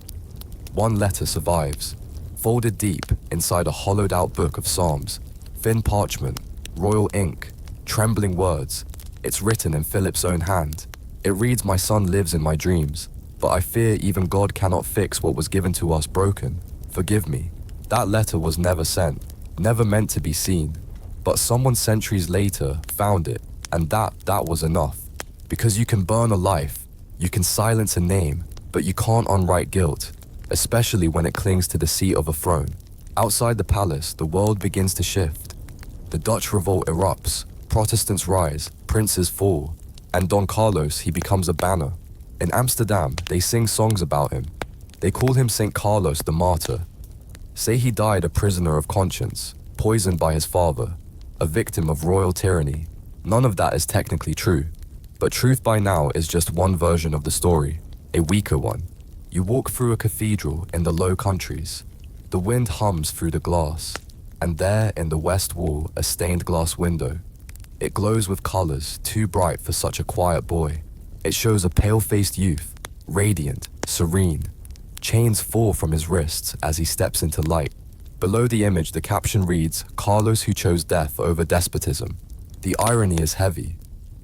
one letter survives, folded deep inside a hollowed-out book of psalms, thin parchment, royal ink, trembling words. It's written in Philip's own hand. It reads, "My son lives in my dreams, but I fear even God cannot fix what was given to us broken. Forgive me." That letter was never sent, never meant to be seen, but someone centuries later found it, and that was enough. Because you can burn a life, you can silence a name, but you can't unwrite guilt, especially when it clings to the seat of a throne. Outside the palace, the world begins to shift. The Dutch revolt erupts, Protestants rise, princes fall, and Don Carlos, he becomes a banner. In Amsterdam, they sing songs about him. They call him St. Carlos the Martyr. Say he died a prisoner of conscience, poisoned by his father, a victim of royal tyranny. None of that is technically true, but truth by now is just one version of the story, a weaker one. You walk through a cathedral in the Low Countries. The wind hums through the glass, and there in the west wall a stained glass window. It glows with colors too bright for such a quiet boy. It shows a pale-faced youth, radiant, serene. Chains fall from his wrists as he steps into light. Below the image, the caption reads, "Carlos who chose death over despotism." The irony is heavy.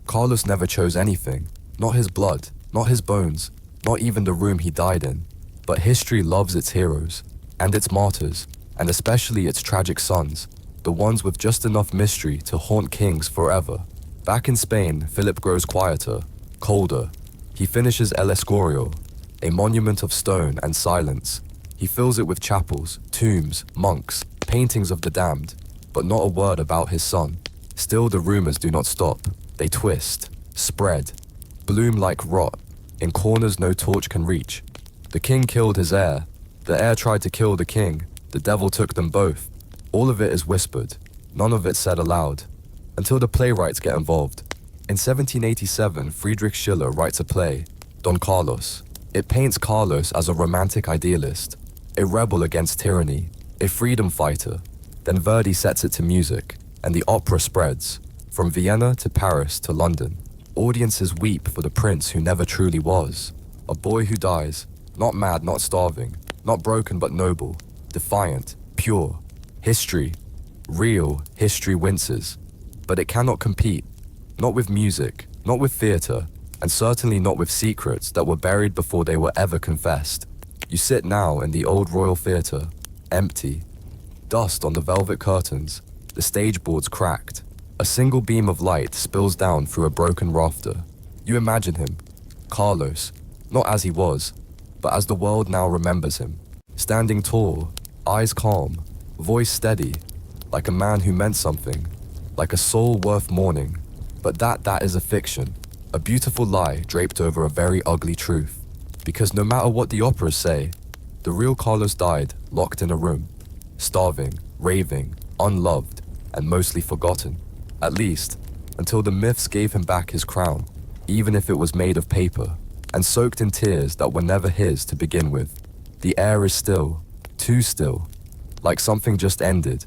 Carlos never chose anything, not his blood, not his bones, not even the room he died in. But history loves its heroes, and its martyrs, and especially its tragic sons, the ones with just enough mystery to haunt kings forever. Back in Spain, Philip grows quieter, colder. He finishes El Escorial, a monument of stone and silence. He fills it with chapels, tombs, monks, paintings of the damned, but not a word about his son. Still, the rumors do not stop. They twist, spread, bloom like rot, in corners no torch can reach. The king killed his heir. The heir tried to kill the king. The devil took them both. All of it is whispered, none of it said aloud, until the playwrights get involved. In 1787, Friedrich Schiller writes a play, Don Carlos. It paints Carlos as a romantic idealist, a rebel against tyranny, a freedom fighter. Then Verdi sets it to music, and the opera spreads, from Vienna to Paris to London. Audiences weep for the prince who never truly was, a boy who dies, not mad, not starving, not broken but noble, defiant, pure. History, real history winces, but it cannot compete, not with music, not with theater, and certainly not with secrets that were buried before they were ever confessed. You sit now in the old Royal Theatre, empty. Dust on the velvet curtains, the stage boards cracked. A single beam of light spills down through a broken rafter. You imagine him, Carlos, not as he was, but as the world now remembers him. Standing tall, eyes calm, voice steady, like a man who meant something, like a soul worth mourning. But that is a fiction, a beautiful lie draped over a very ugly truth. Because no matter what the operas say, the real Carlos died locked in a room, starving, raving, unloved, and mostly forgotten. At least, until the myths gave him back his crown, even if it was made of paper, and soaked in tears that were never his to begin with. The air is still, too still, like something just ended,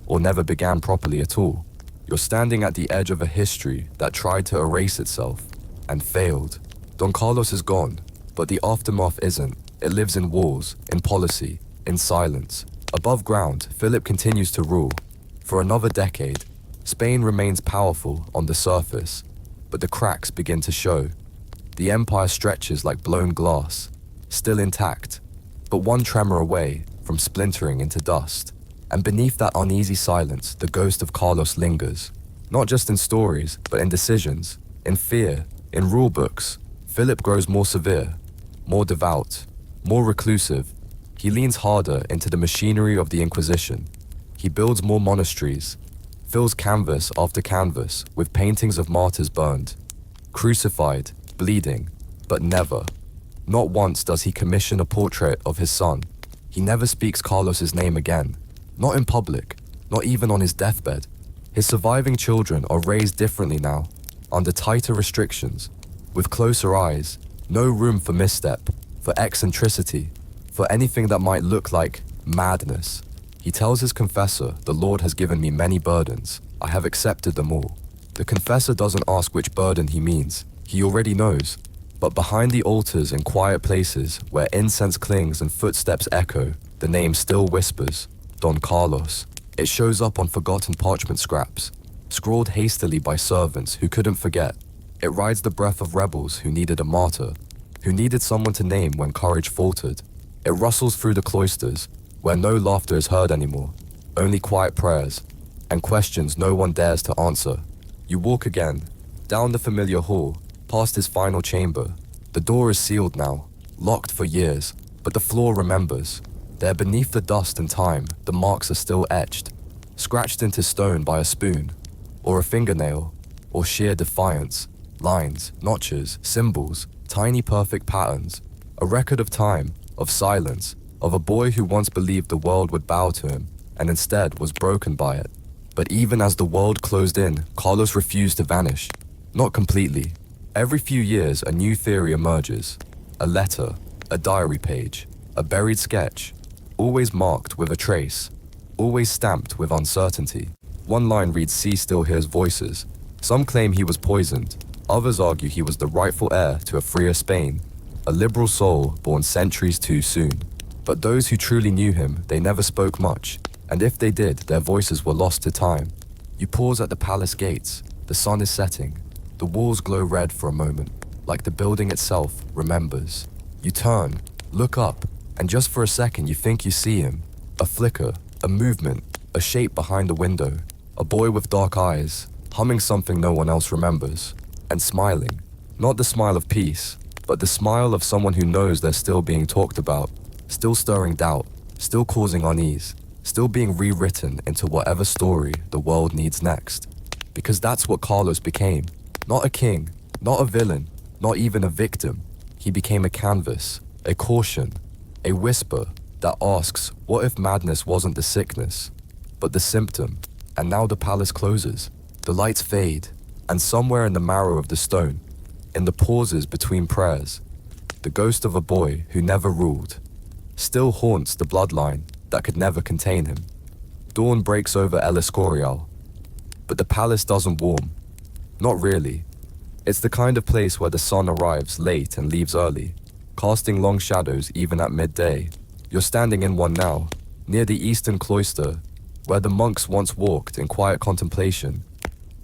or never began properly at all. You're standing at the edge of a history that tried to erase itself, and failed. Don Carlos is gone, but the aftermath isn't. It lives in walls, in policy, in silence. Above ground, Philip continues to rule. For another decade, Spain remains powerful on the surface, but the cracks begin to show. The empire stretches like blown glass, still intact, but one tremor away from splintering into dust. And beneath that uneasy silence, the ghost of Carlos lingers. Not just in stories, but in decisions, in fear, in rule books. Philip grows more severe, more devout, more reclusive. He leans harder into the machinery of the Inquisition. He builds more monasteries, fills canvas after canvas with paintings of martyrs burned, crucified, bleeding, but never, not once does he commission a portrait of his son. He never speaks Carlos's name again, not in public, not even on his deathbed. His surviving children are raised differently now, under tighter restrictions, with closer eyes, no room for misstep, for eccentricity, for anything that might look like madness. He tells his confessor, "The Lord has given me many burdens. I have accepted them all." The confessor doesn't ask which burden he means. He already knows. But behind the altars in quiet places where incense clings and footsteps echo, the name still whispers, Don Carlos. It shows up on forgotten parchment scraps, scrawled hastily by servants who couldn't forget. It rides the breath of rebels who needed a martyr, who needed someone to name when courage faltered. It rustles through the cloisters, where no laughter is heard anymore, only quiet prayers, and questions no one dares to answer. You walk again, down the familiar hall, past his final chamber. The door is sealed now, locked for years, but the floor remembers. There beneath the dust and time, the marks are still etched, scratched into stone by a spoon, or a fingernail, or sheer defiance. Lines, notches, symbols, tiny perfect patterns. A record of time, of silence, of a boy who once believed the world would bow to him, and instead was broken by it. But even as the world closed in, Carlos refused to vanish. Not completely. Every few years a new theory emerges. A letter, a diary page, a buried sketch, always marked with a trace, always stamped with uncertainty. One line reads, "See still hears voices." Some claim he was poisoned. Others argue he was the rightful heir to a freer Spain, a liberal soul born centuries too soon. But those who truly knew him, they never spoke much, and if they did, their voices were lost to time. You pause at the palace gates. The sun is setting. The walls glow red for a moment, like the building itself remembers. You turn, look up, and just for a second you think you see him. A flicker, a movement, a shape behind the window. A boy with dark eyes, humming something no one else remembers, and smiling. Not the smile of peace, but the smile of someone who knows they're still being talked about, still stirring doubt, still causing unease, still being rewritten into whatever story the world needs next. Because that's what Carlos became. Not a king, not a villain, not even a victim. He became a canvas, a caution, a whisper that asks, what if madness wasn't the sickness, but the symptom? And now the palace closes, the lights fade, and somewhere in the marrow of the stone, in the pauses between prayers, the ghost of a boy who never ruled still haunts the bloodline that could never contain him. Dawn breaks over El Escorial, but the palace doesn't warm. Not really. It's the kind of place where the sun arrives late and leaves early, casting long shadows even at midday. You're standing in one now, near the eastern cloister, where the monks once walked in quiet contemplation,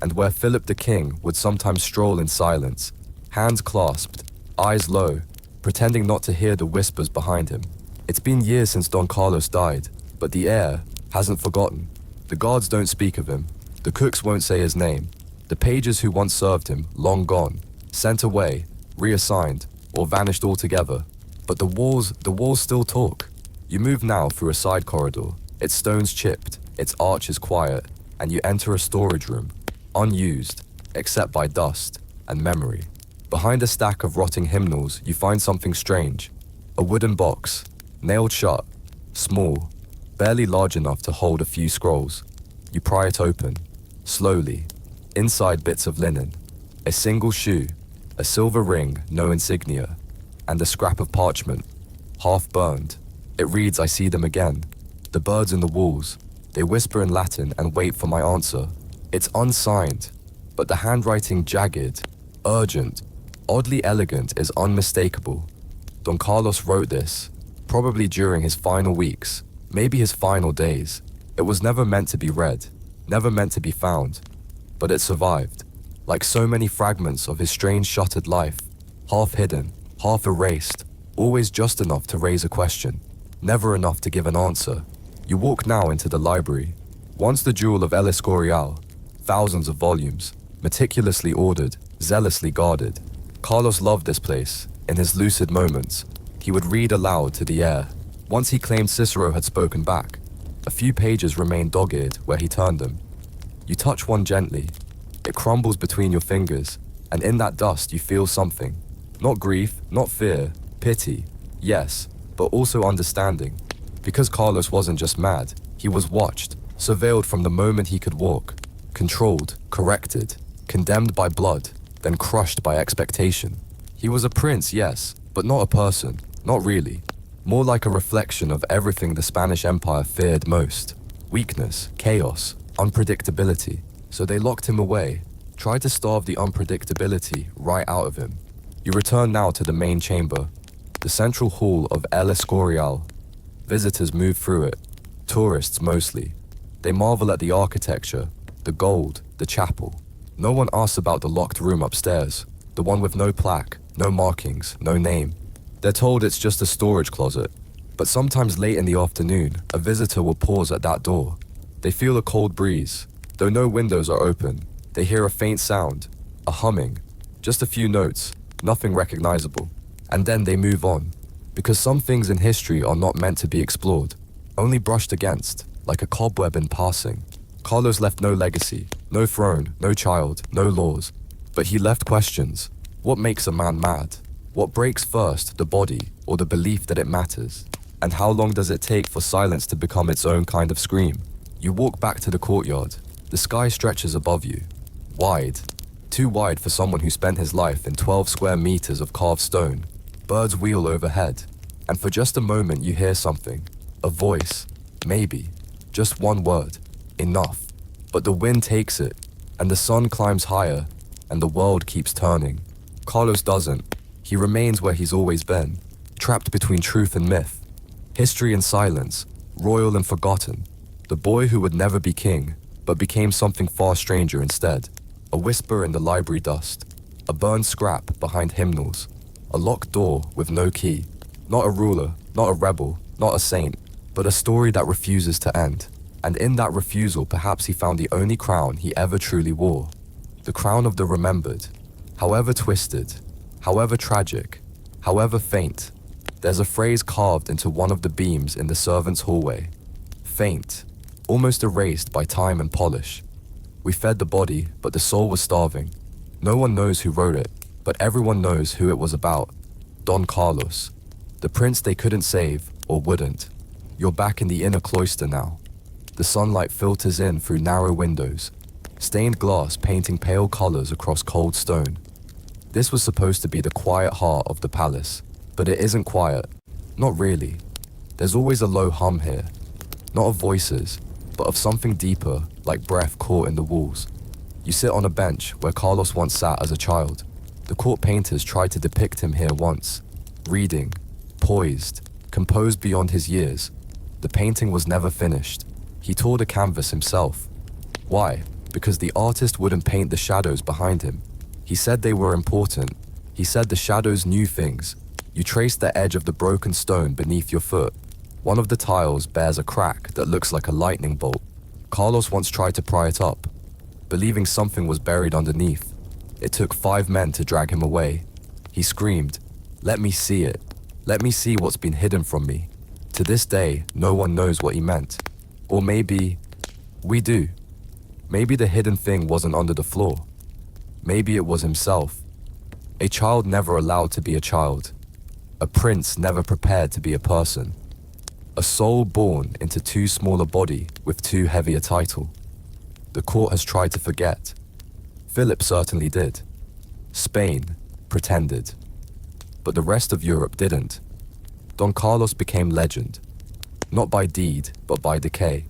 and where Philip the King would sometimes stroll in silence, hands clasped, eyes low, pretending not to hear the whispers behind him. It's been years since Don Carlos died, but the heir hasn't forgotten. The guards don't speak of him. The cooks won't say his name. The pages who once served him, long gone, sent away, reassigned, or vanished altogether. But the walls still talk. You move now through a side corridor, its stones chipped, its arches quiet, and you enter a storage room, unused, except by dust and memory. Behind a stack of rotting hymnals, you find something strange. A wooden box, nailed shut, small, barely large enough to hold a few scrolls. You pry it open, slowly. Inside bits of linen, a single shoe, a silver ring, no insignia, and a scrap of parchment, half burned. It reads, "I see them again." The birds in the walls, they whisper in Latin and wait for my answer. It's unsigned, but the handwriting jagged, urgent, oddly elegant is unmistakable. Don Carlos wrote this, probably during his final weeks, maybe his final days. It was never meant to be read, never meant to be found, but it survived, like so many fragments of his strange shuttered life, half hidden, half erased, always just enough to raise a question, never enough to give an answer. You walk now into the library, once the jewel of El Escorial, thousands of volumes, meticulously ordered, zealously guarded. Carlos loved this place. In his lucid moments, he would read aloud to the heir. Once he claimed Cicero had spoken back. A few pages remain dog-eared where he turned them. You touch one gently. It crumbles between your fingers, and in that dust you feel something. Not grief, not fear, pity, yes, but also understanding. Because Carlos wasn't just mad, he was watched, surveilled from the moment he could walk, controlled, corrected, condemned by blood, then crushed by expectation. He was a prince, yes, but not a person, not really. More like a reflection of everything the Spanish Empire feared most. Weakness, chaos, unpredictability. So they locked him away, tried to starve the unpredictability right out of him. You return now to the main chamber, the central hall of El Escorial. Visitors move through it, tourists mostly. They marvel at the architecture, the gold, the chapel. No one asks about the locked room upstairs, the one with no plaque, no markings, no name. They're told it's just a storage closet. But sometimes late in the afternoon, a visitor will pause at that door. They feel a cold breeze. Though no windows are open, they hear a faint sound, a humming, just a few notes, nothing recognizable. And then they move on. Because some things in history are not meant to be explored, only brushed against, like a cobweb in passing. Carlos left no legacy, no throne, no child, no laws. But he left questions. What makes a man mad? What breaks first, the body, or the belief that it matters? And how long does it take for silence to become its own kind of scream? You walk back to the courtyard. The sky stretches above you. Wide. Too wide for someone who spent his life in 12 square meters of carved stone. Birds wheel overhead. And for just a moment you hear something. A voice. Maybe. Just one word. Enough. But the wind takes it. And the sun climbs higher. And the world keeps turning. Carlos doesn't. He remains where he's always been. Trapped between truth and myth. History and silence. Royal and forgotten. The boy who would never be king, but became something far stranger instead. A whisper in the library dust. A burned scrap behind hymnals. A locked door with no key. Not a ruler, not a rebel, not a saint, but a story that refuses to end. And in that refusal, perhaps he found the only crown he ever truly wore. The crown of the remembered. However twisted, however tragic, however faint, there's a phrase carved into one of the beams in the servants' hallway. Faint, almost erased by time and polish. We fed the body, but the soul was starving. No one knows who wrote it, but everyone knows who it was about. Don Carlos, the prince they couldn't save, or wouldn't. You're back in the inner cloister now. The sunlight filters in through narrow windows, stained glass painting pale colors across cold stone. This was supposed to be the quiet heart of the palace, but it isn't quiet. Not really. There's always a low hum here. Not of voices, but of something deeper, like breath caught in the walls. You sit on a bench where Carlos once sat as a child. The court painters tried to depict him here once. Reading, poised, composed beyond his years. The painting was never finished. He tore the canvas himself. Why? Because the artist wouldn't paint the shadows behind him. He said they were important. He said the shadows knew things. You trace the edge of the broken stone beneath your foot. One of the tiles bears a crack that looks like a lightning bolt. Carlos once tried to pry it up, believing something was buried underneath. It took 5 men to drag him away. He screamed, "Let me see it. Let me see what's been hidden from me." To this day, no one knows what he meant. Or maybe we do. Maybe the hidden thing wasn't under the floor. Maybe it was himself. A child never allowed to be a child. A prince never prepared to be a person. A soul born into too small a body with too heavy a title. The court has tried to forget. Philip certainly did. Spain pretended. But the rest of Europe didn't. Don Carlos became legend. Not by deed, but by decay.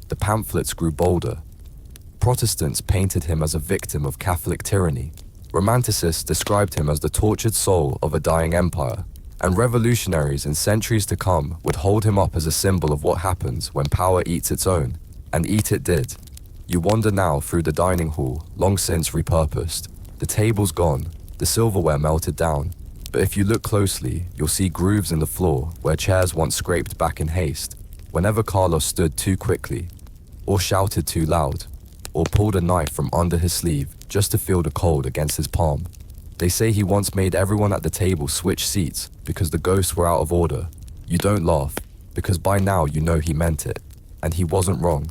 The pamphlets grew bolder. Protestants painted him as a victim of Catholic tyranny. Romanticists described him as the tortured soul of a dying empire. And revolutionaries in centuries to come would hold him up as a symbol of what happens when power eats its own. And eat it did. You wander now through the dining hall, long since repurposed. The table's gone, the silverware melted down. But if you look closely, you'll see grooves in the floor where chairs once scraped back in haste. Whenever Carlos stood too quickly, or shouted too loud, or pulled a knife from under his sleeve just to feel the cold against his palm. They say he once made everyone at the table switch seats because the ghosts were out of order. You don't laugh, because by now you know he meant it. And he wasn't wrong.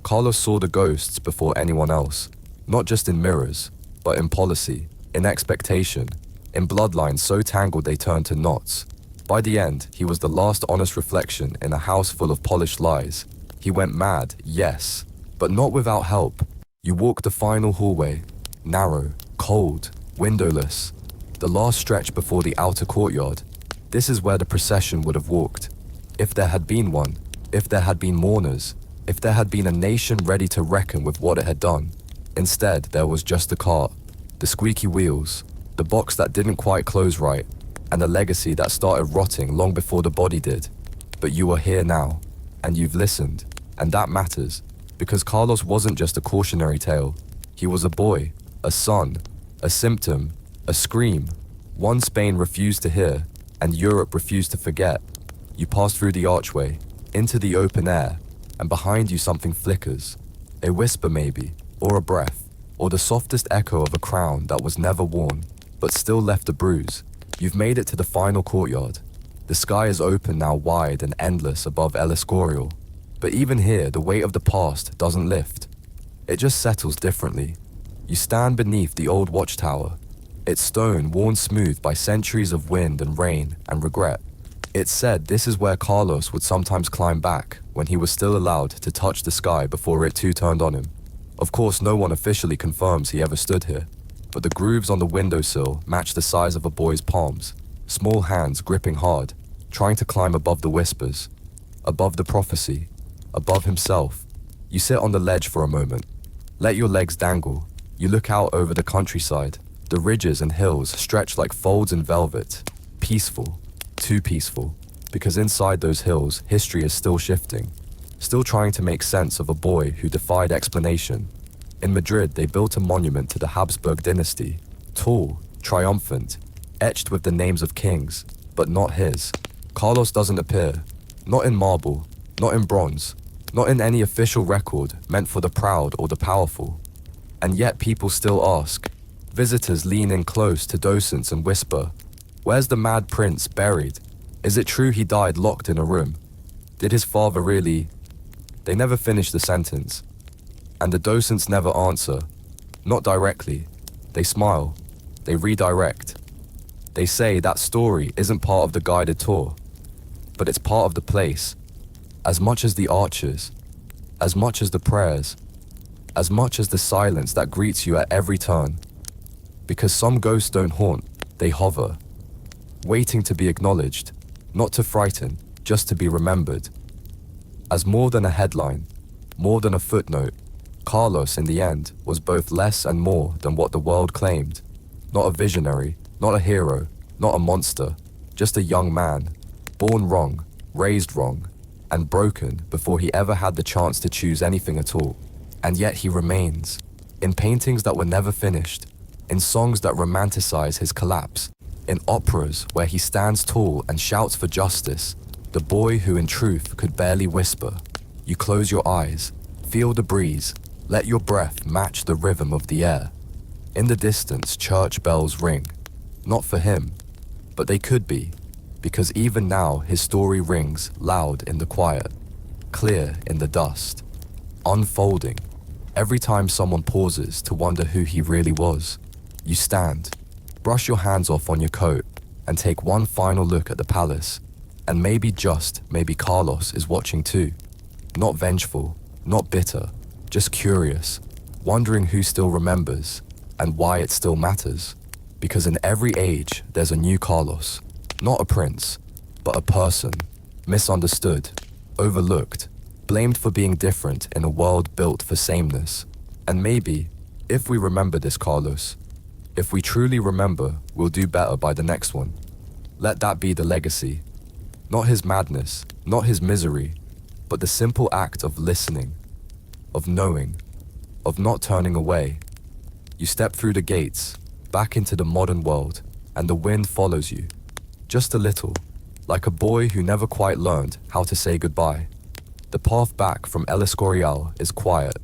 Carlos saw the ghosts before anyone else, not just in mirrors, but in policy, in expectation, in bloodlines so tangled they turned to knots. By the end, he was the last honest reflection in a house full of polished lies. He went mad, yes, but not without help. You walk the final hallway, narrow, cold, windowless, the last stretch before the outer courtyard. This is where the procession would have walked. If there had been one, if there had been mourners, if there had been a nation ready to reckon with what it had done. Instead, there was just the cart, the squeaky wheels, the box that didn't quite close right, and a legacy that started rotting long before the body did. But you are here now, and you've listened, and that matters, because Carlos wasn't just a cautionary tale. He was a boy, a son, a symptom, a scream, one Spain refused to hear, and Europe refused to forget. You pass through the archway, into the open air, and behind you something flickers. A whisper maybe, or a breath, or the softest echo of a crown that was never worn, but still left a bruise. You've made it to the final courtyard. The sky is open now, wide and endless above El Escorial. But even here, the weight of the past doesn't lift. It just settles differently. You stand beneath the old watchtower, its stone worn smooth by centuries of wind and rain and regret. It's said this is where Carlos would sometimes climb back when he was still allowed to touch the sky before it too turned on him. Of course, no one officially confirms he ever stood here, but the grooves on the windowsill match the size of a boy's palms, small hands gripping hard, trying to climb above the whispers, above the prophecy, above himself. You sit on the ledge for a moment, let your legs dangle. You look out over the countryside. The ridges and hills stretch like folds in velvet, peaceful, too peaceful, because inside those hills, history is still shifting, still trying to make sense of a boy who defied explanation. In Madrid, they built a monument to the Habsburg dynasty, tall, triumphant, etched with the names of kings, but not his. Carlos doesn't appear, not in marble, not in bronze, not in any official record meant for the proud or the powerful. And yet people still ask. Visitors lean in close to docents and whisper, "Where's the mad prince buried? Is it true he died locked in a room? Did his father really?" They never finish the sentence. And the docents never answer. Not directly. They smile. They redirect. They say that story isn't part of the guided tour, but it's part of the place. As much as the arches, as much as the prayers, as much as the silence that greets you at every turn. Because some ghosts don't haunt, they hover, waiting to be acknowledged, not to frighten, just to be remembered. As more than a headline, more than a footnote, Carlos, in the end, was both less and more than what the world claimed. Not a visionary, not a hero, not a monster, just a young man, born wrong, raised wrong, and broken before he ever had the chance to choose anything at all. And yet he remains, in paintings that were never finished, in songs that romanticize his collapse, in operas where he stands tall and shouts for justice, the boy who in truth could barely whisper. You close your eyes, feel the breeze, let your breath match the rhythm of the air. In the distance, church bells ring, not for him, but they could be, because even now his story rings loud in the quiet, clear in the dust, unfolding. Every time someone pauses to wonder who he really was, you stand, brush your hands off on your coat, and take one final look at the palace. And maybe, just maybe, Carlos is watching too. Not vengeful, not bitter, just curious, wondering who still remembers and why it still matters. Because in every age, there's a new Carlos. Not a prince, but a person, misunderstood, overlooked, blamed for being different in a world built for sameness. And maybe, if we remember this Carlos, if we truly remember, we'll do better by the next one. Let that be the legacy. Not his madness, not his misery, but the simple act of listening, of knowing, of not turning away. You step through the gates, back into the modern world, and the wind follows you. Just a little, like a boy who never quite learned how to say goodbye. The path back from El Escorial is quiet.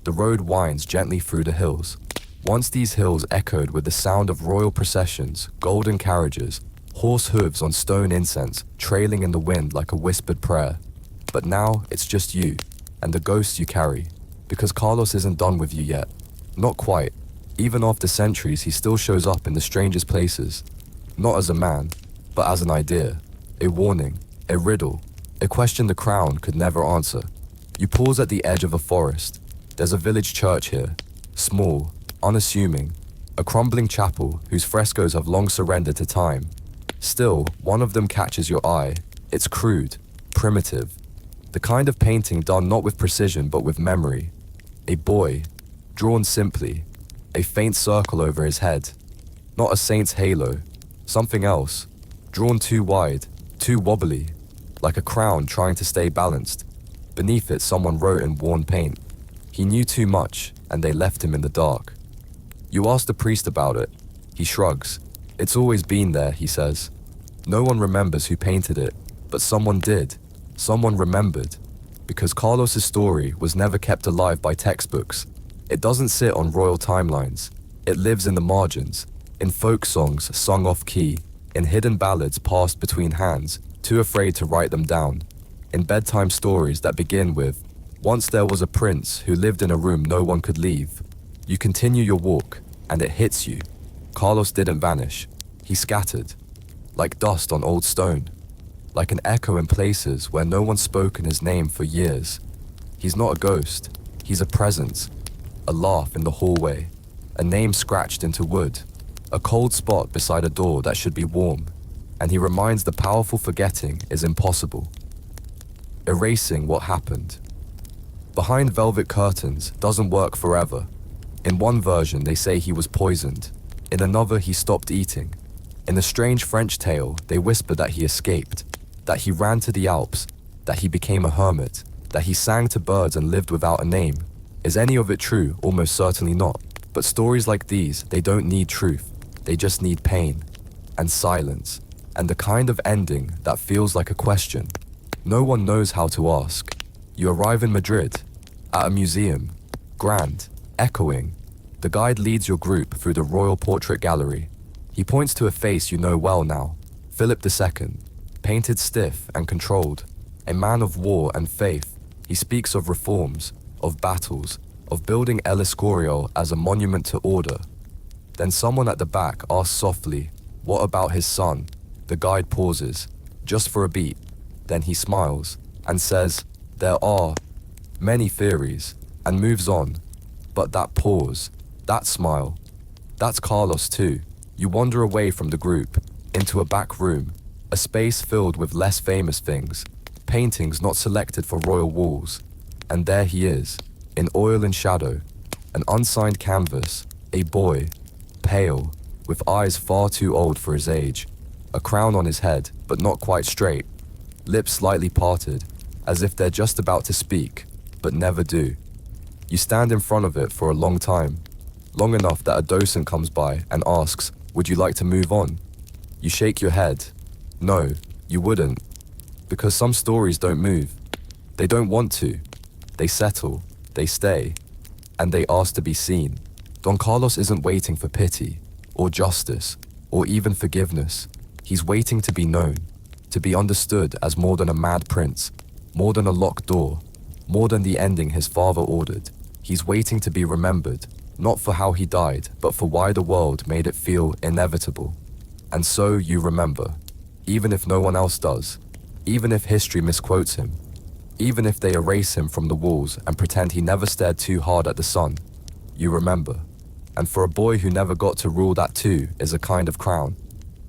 The road winds gently through the hills. Once these hills echoed with the sound of royal processions, golden carriages, horse hooves on stone incense trailing in the wind like a whispered prayer. But now it's just you, and the ghosts you carry, because Carlos isn't done with you yet. Not quite. Even after centuries, he still shows up in the strangest places. Not as a man, but as an idea, a warning, a riddle, a question the crown could never answer. You pause at the edge of a forest. There's a village church here, small, unassuming, a crumbling chapel whose frescoes have long surrendered to time. Still, one of them catches your eye. It's crude, primitive, the kind of painting done not with precision but with memory. A boy, drawn simply, a faint circle over his head. Not a saint's halo, something else, drawn too wide, too wobbly, like a crown trying to stay balanced. Beneath it, someone wrote in worn paint. He knew too much, and they left him in the dark. You ask the priest about it. He shrugs. It's always been there, he says. No one remembers who painted it, but someone did. Someone remembered. Because Carlos's story was never kept alive by textbooks. It doesn't sit on royal timelines. It lives in the margins, in folk songs sung off-key, in hidden ballads passed between hands, too afraid to write them down, in bedtime stories that begin with, "Once there was a prince who lived in a room no one could leave." You continue your walk, and it hits you. Carlos didn't vanish. He scattered, like dust on old stone, like an echo in places where no one's spoken his name for years. He's not a ghost. He's a presence, a laugh in the hallway, a name scratched into wood, a cold spot beside a door that should be warm, and he reminds the powerful forgetting is impossible. Erasing what happened. Behind velvet curtains doesn't work forever. In one version, they say he was poisoned. In another, he stopped eating. In a strange French tale, they whisper that he escaped, that he ran to the Alps, that he became a hermit, that he sang to birds and lived without a name. Is any of it true? Almost certainly not. But stories like these, they don't need truth. They just need pain and silence and the kind of ending that feels like a question. No one knows how to ask. You arrive in Madrid, at a museum, grand, echoing. The guide leads your group through the Royal Portrait Gallery. He points to a face you know well now, Philip II, painted stiff and controlled, a man of war and faith. He speaks of reforms, of battles, of building El Escorial as a monument to order. Then someone at the back asks softly, "What about his son?" The guide pauses, just for a beat. Then he smiles and says, "There are many theories," and moves on. But that pause, that smile, that's Carlos too. You wander away from the group, into a back room, a space filled with less famous things, paintings not selected for royal walls. And there he is, in oil and shadow, an unsigned canvas, a boy, pale, with eyes far too old for his age, a crown on his head, but not quite straight, lips slightly parted, as if they're just about to speak, but never do. You stand in front of it for a long time, long enough that a docent comes by and asks, "Would you like to move on?" You shake your head. No, you wouldn't, because some stories don't move. They don't want to. They settle, they stay, and they ask to be seen. Don Carlos isn't waiting for pity, or justice, or even forgiveness. He's waiting to be known, to be understood as more than a mad prince, more than a locked door, more than the ending his father ordered. He's waiting to be remembered, not for how he died, but for why the world made it feel inevitable. And so you remember, even if no one else does, even if history misquotes him, even if they erase him from the walls and pretend he never stared too hard at the sun, you remember. And for a boy who never got to rule, that too is a kind of crown,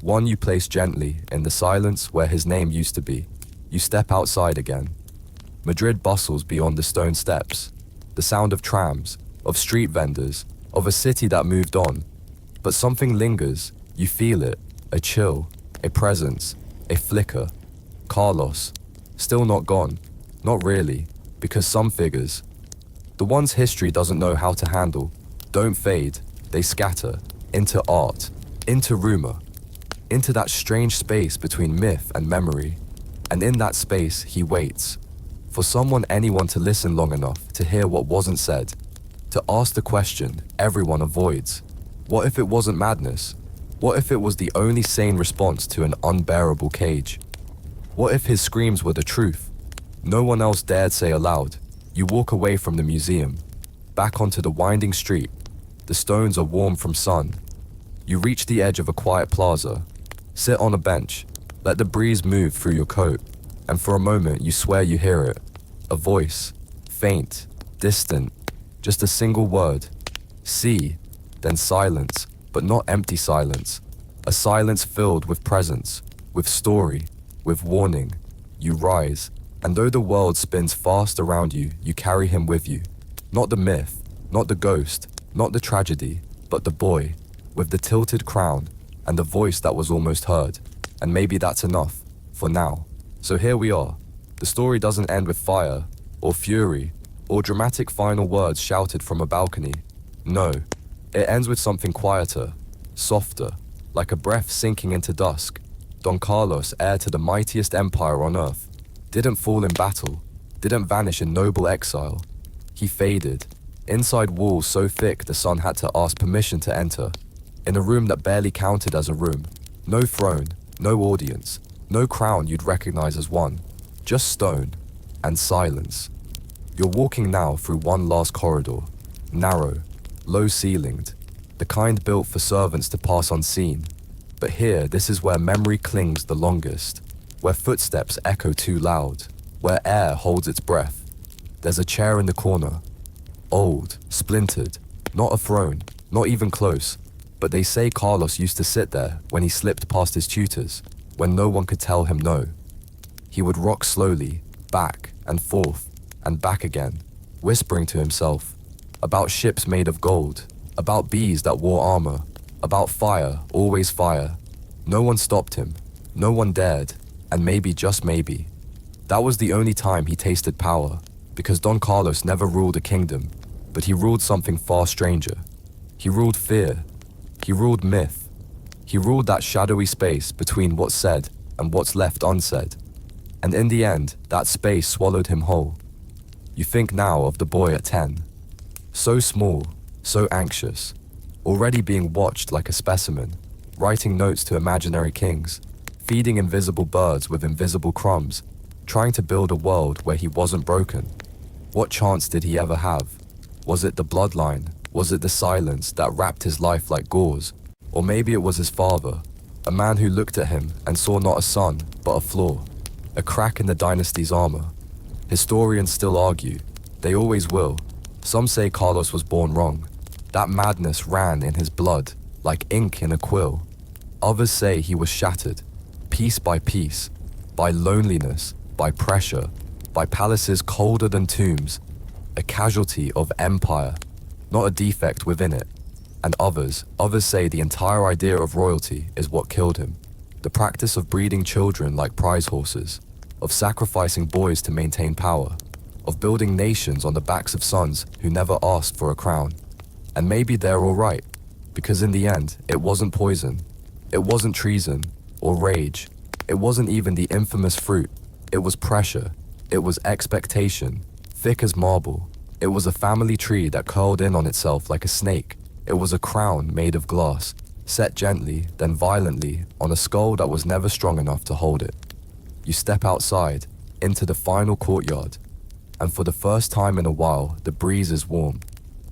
one you place gently in the silence where his name used to be. You step outside again. Madrid bustles beyond the stone steps, the sound of trams, of street vendors, of a city that moved on. But something lingers, you feel it, a chill, a presence, a flicker. Carlos, still not gone, not really, because some figures, the ones history doesn't know how to handle, don't fade, they scatter, into art, into rumor, into that strange space between myth and memory. And in that space, he waits, for anyone to listen long enough to hear what wasn't said, to ask the question everyone avoids. What if it wasn't madness? What if it was the only sane response to an unbearable cage? What if his screams were the truth? No one else dared say aloud. You walk away from the museum, back onto the winding street. The stones are warm from sun. You reach the edge of a quiet plaza, sit on a bench, let the breeze move through your coat, and for a moment you swear you hear it. A voice, faint, distant, just a single word. See, then silence, but not empty silence. A silence filled with presence, with story, with warning. You rise, and though the world spins fast around you, you carry him with you. Not the myth, not the ghost, not the tragedy, but the boy, with the tilted crown, and the voice that was almost heard. And maybe that's enough, for now. So here we are. The story doesn't end with fire, or fury, or dramatic final words shouted from a balcony. No, it ends with something quieter, softer, like a breath sinking into dusk. Don Carlos, heir to the mightiest empire on earth, didn't fall in battle, didn't vanish in noble exile. He faded, inside walls so thick the sun had to ask permission to enter, in a room that barely counted as a room. No throne, no audience, no crown you'd recognize as one, just stone and silence. You're walking now through one last corridor, narrow, low-ceilinged, the kind built for servants to pass unseen. But here, this is where memory clings the longest, where footsteps echo too loud, where air holds its breath. There's a chair in the corner, old, splintered, not a throne, not even close, but they say Carlos used to sit there when he slipped past his tutors, when no one could tell him no. He would rock slowly, back and forth, and back again, whispering to himself, about ships made of gold, about bees that wore armor, about fire, always fire. No one stopped him, no one dared, and maybe, just maybe, that was the only time he tasted power, because Don Carlos never ruled a kingdom, but he ruled something far stranger. He ruled fear, he ruled myth, he ruled that shadowy space between what's said and what's left unsaid. And in the end, that space swallowed him whole. You think now of the boy at 10, so small, so anxious, already being watched like a specimen, writing notes to imaginary kings, feeding invisible birds with invisible crumbs, trying to build a world where he wasn't broken. What chance did he ever have? Was it the bloodline? Was it the silence that wrapped his life like gauze? Or maybe it was his father, a man who looked at him and saw not a son, but a flaw, a crack in the dynasty's armor. Historians still argue, they always will. Some say Carlos was born wrong. That madness ran in his blood, like ink in a quill. Others say he was shattered, piece by piece, by loneliness, by pressure, by palaces colder than tombs, a casualty of empire, not a defect within it. And others say the entire idea of royalty is what killed him. The practice of breeding children like prize horses, of sacrificing boys to maintain power, of building nations on the backs of sons who never asked for a crown. And maybe they're all right, because in the end, it wasn't poison, it wasn't treason or rage, it wasn't even the infamous fruit, it was pressure, it was expectation, thick as marble, it was a family tree that curled in on itself like a snake, it was a crown made of glass, set gently, then violently, on a skull that was never strong enough to hold it. You step outside, into the final courtyard, and for the first time in a while, the breeze is warm.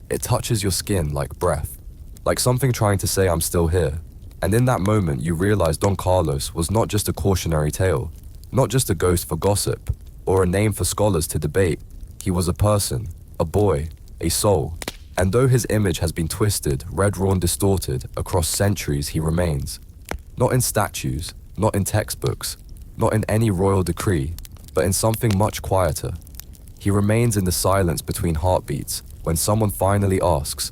It touches your skin like breath, like something trying to say I'm still here. And in that moment, you realize Don Carlos was not just a cautionary tale, not just a ghost for gossip, or a name for scholars to debate. He was a person, a boy, a soul. And though his image has been twisted, red-rawn distorted, across centuries, he remains. Not in statues, not in textbooks, not in any royal decree, but in something much quieter. He remains in the silence between heartbeats, when someone finally asks,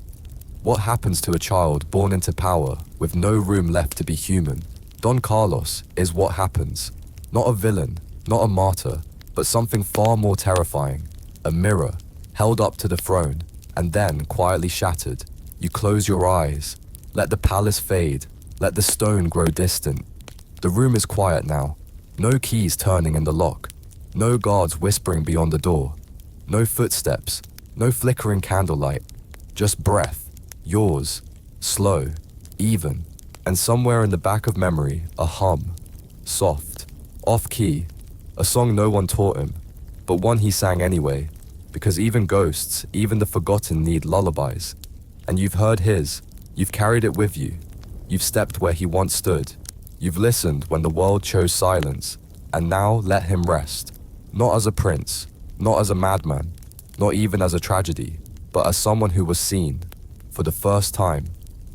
what happens to a child born into power with no room left to be human? Don Carlos is what happens. Not a villain, not a martyr, but something far more terrifying. A mirror, held up to the throne, and then quietly shattered. You close your eyes, let the palace fade, let the stone grow distant. The room is quiet now, no keys turning in the lock, no guards whispering beyond the door, no footsteps, no flickering candlelight, just breath, yours, slow, even, and somewhere in the back of memory, a hum, soft, off-key, a song no one taught him, but one he sang anyway. Because even ghosts, even the forgotten need lullabies. And you've heard his, you've carried it with you. You've stepped where he once stood. You've listened when the world chose silence. And now let him rest. Not as a prince, not as a madman, not even as a tragedy, but as someone who was seen. For the first time.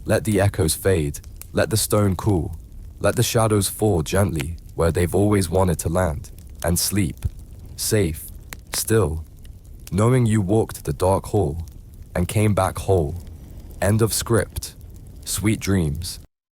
Let the echoes fade. Let the stone cool. Let the shadows fall gently where they've always wanted to land. And sleep. Safe. Still. Knowing you walked the dark hall and came back whole. End of script. Sweet dreams.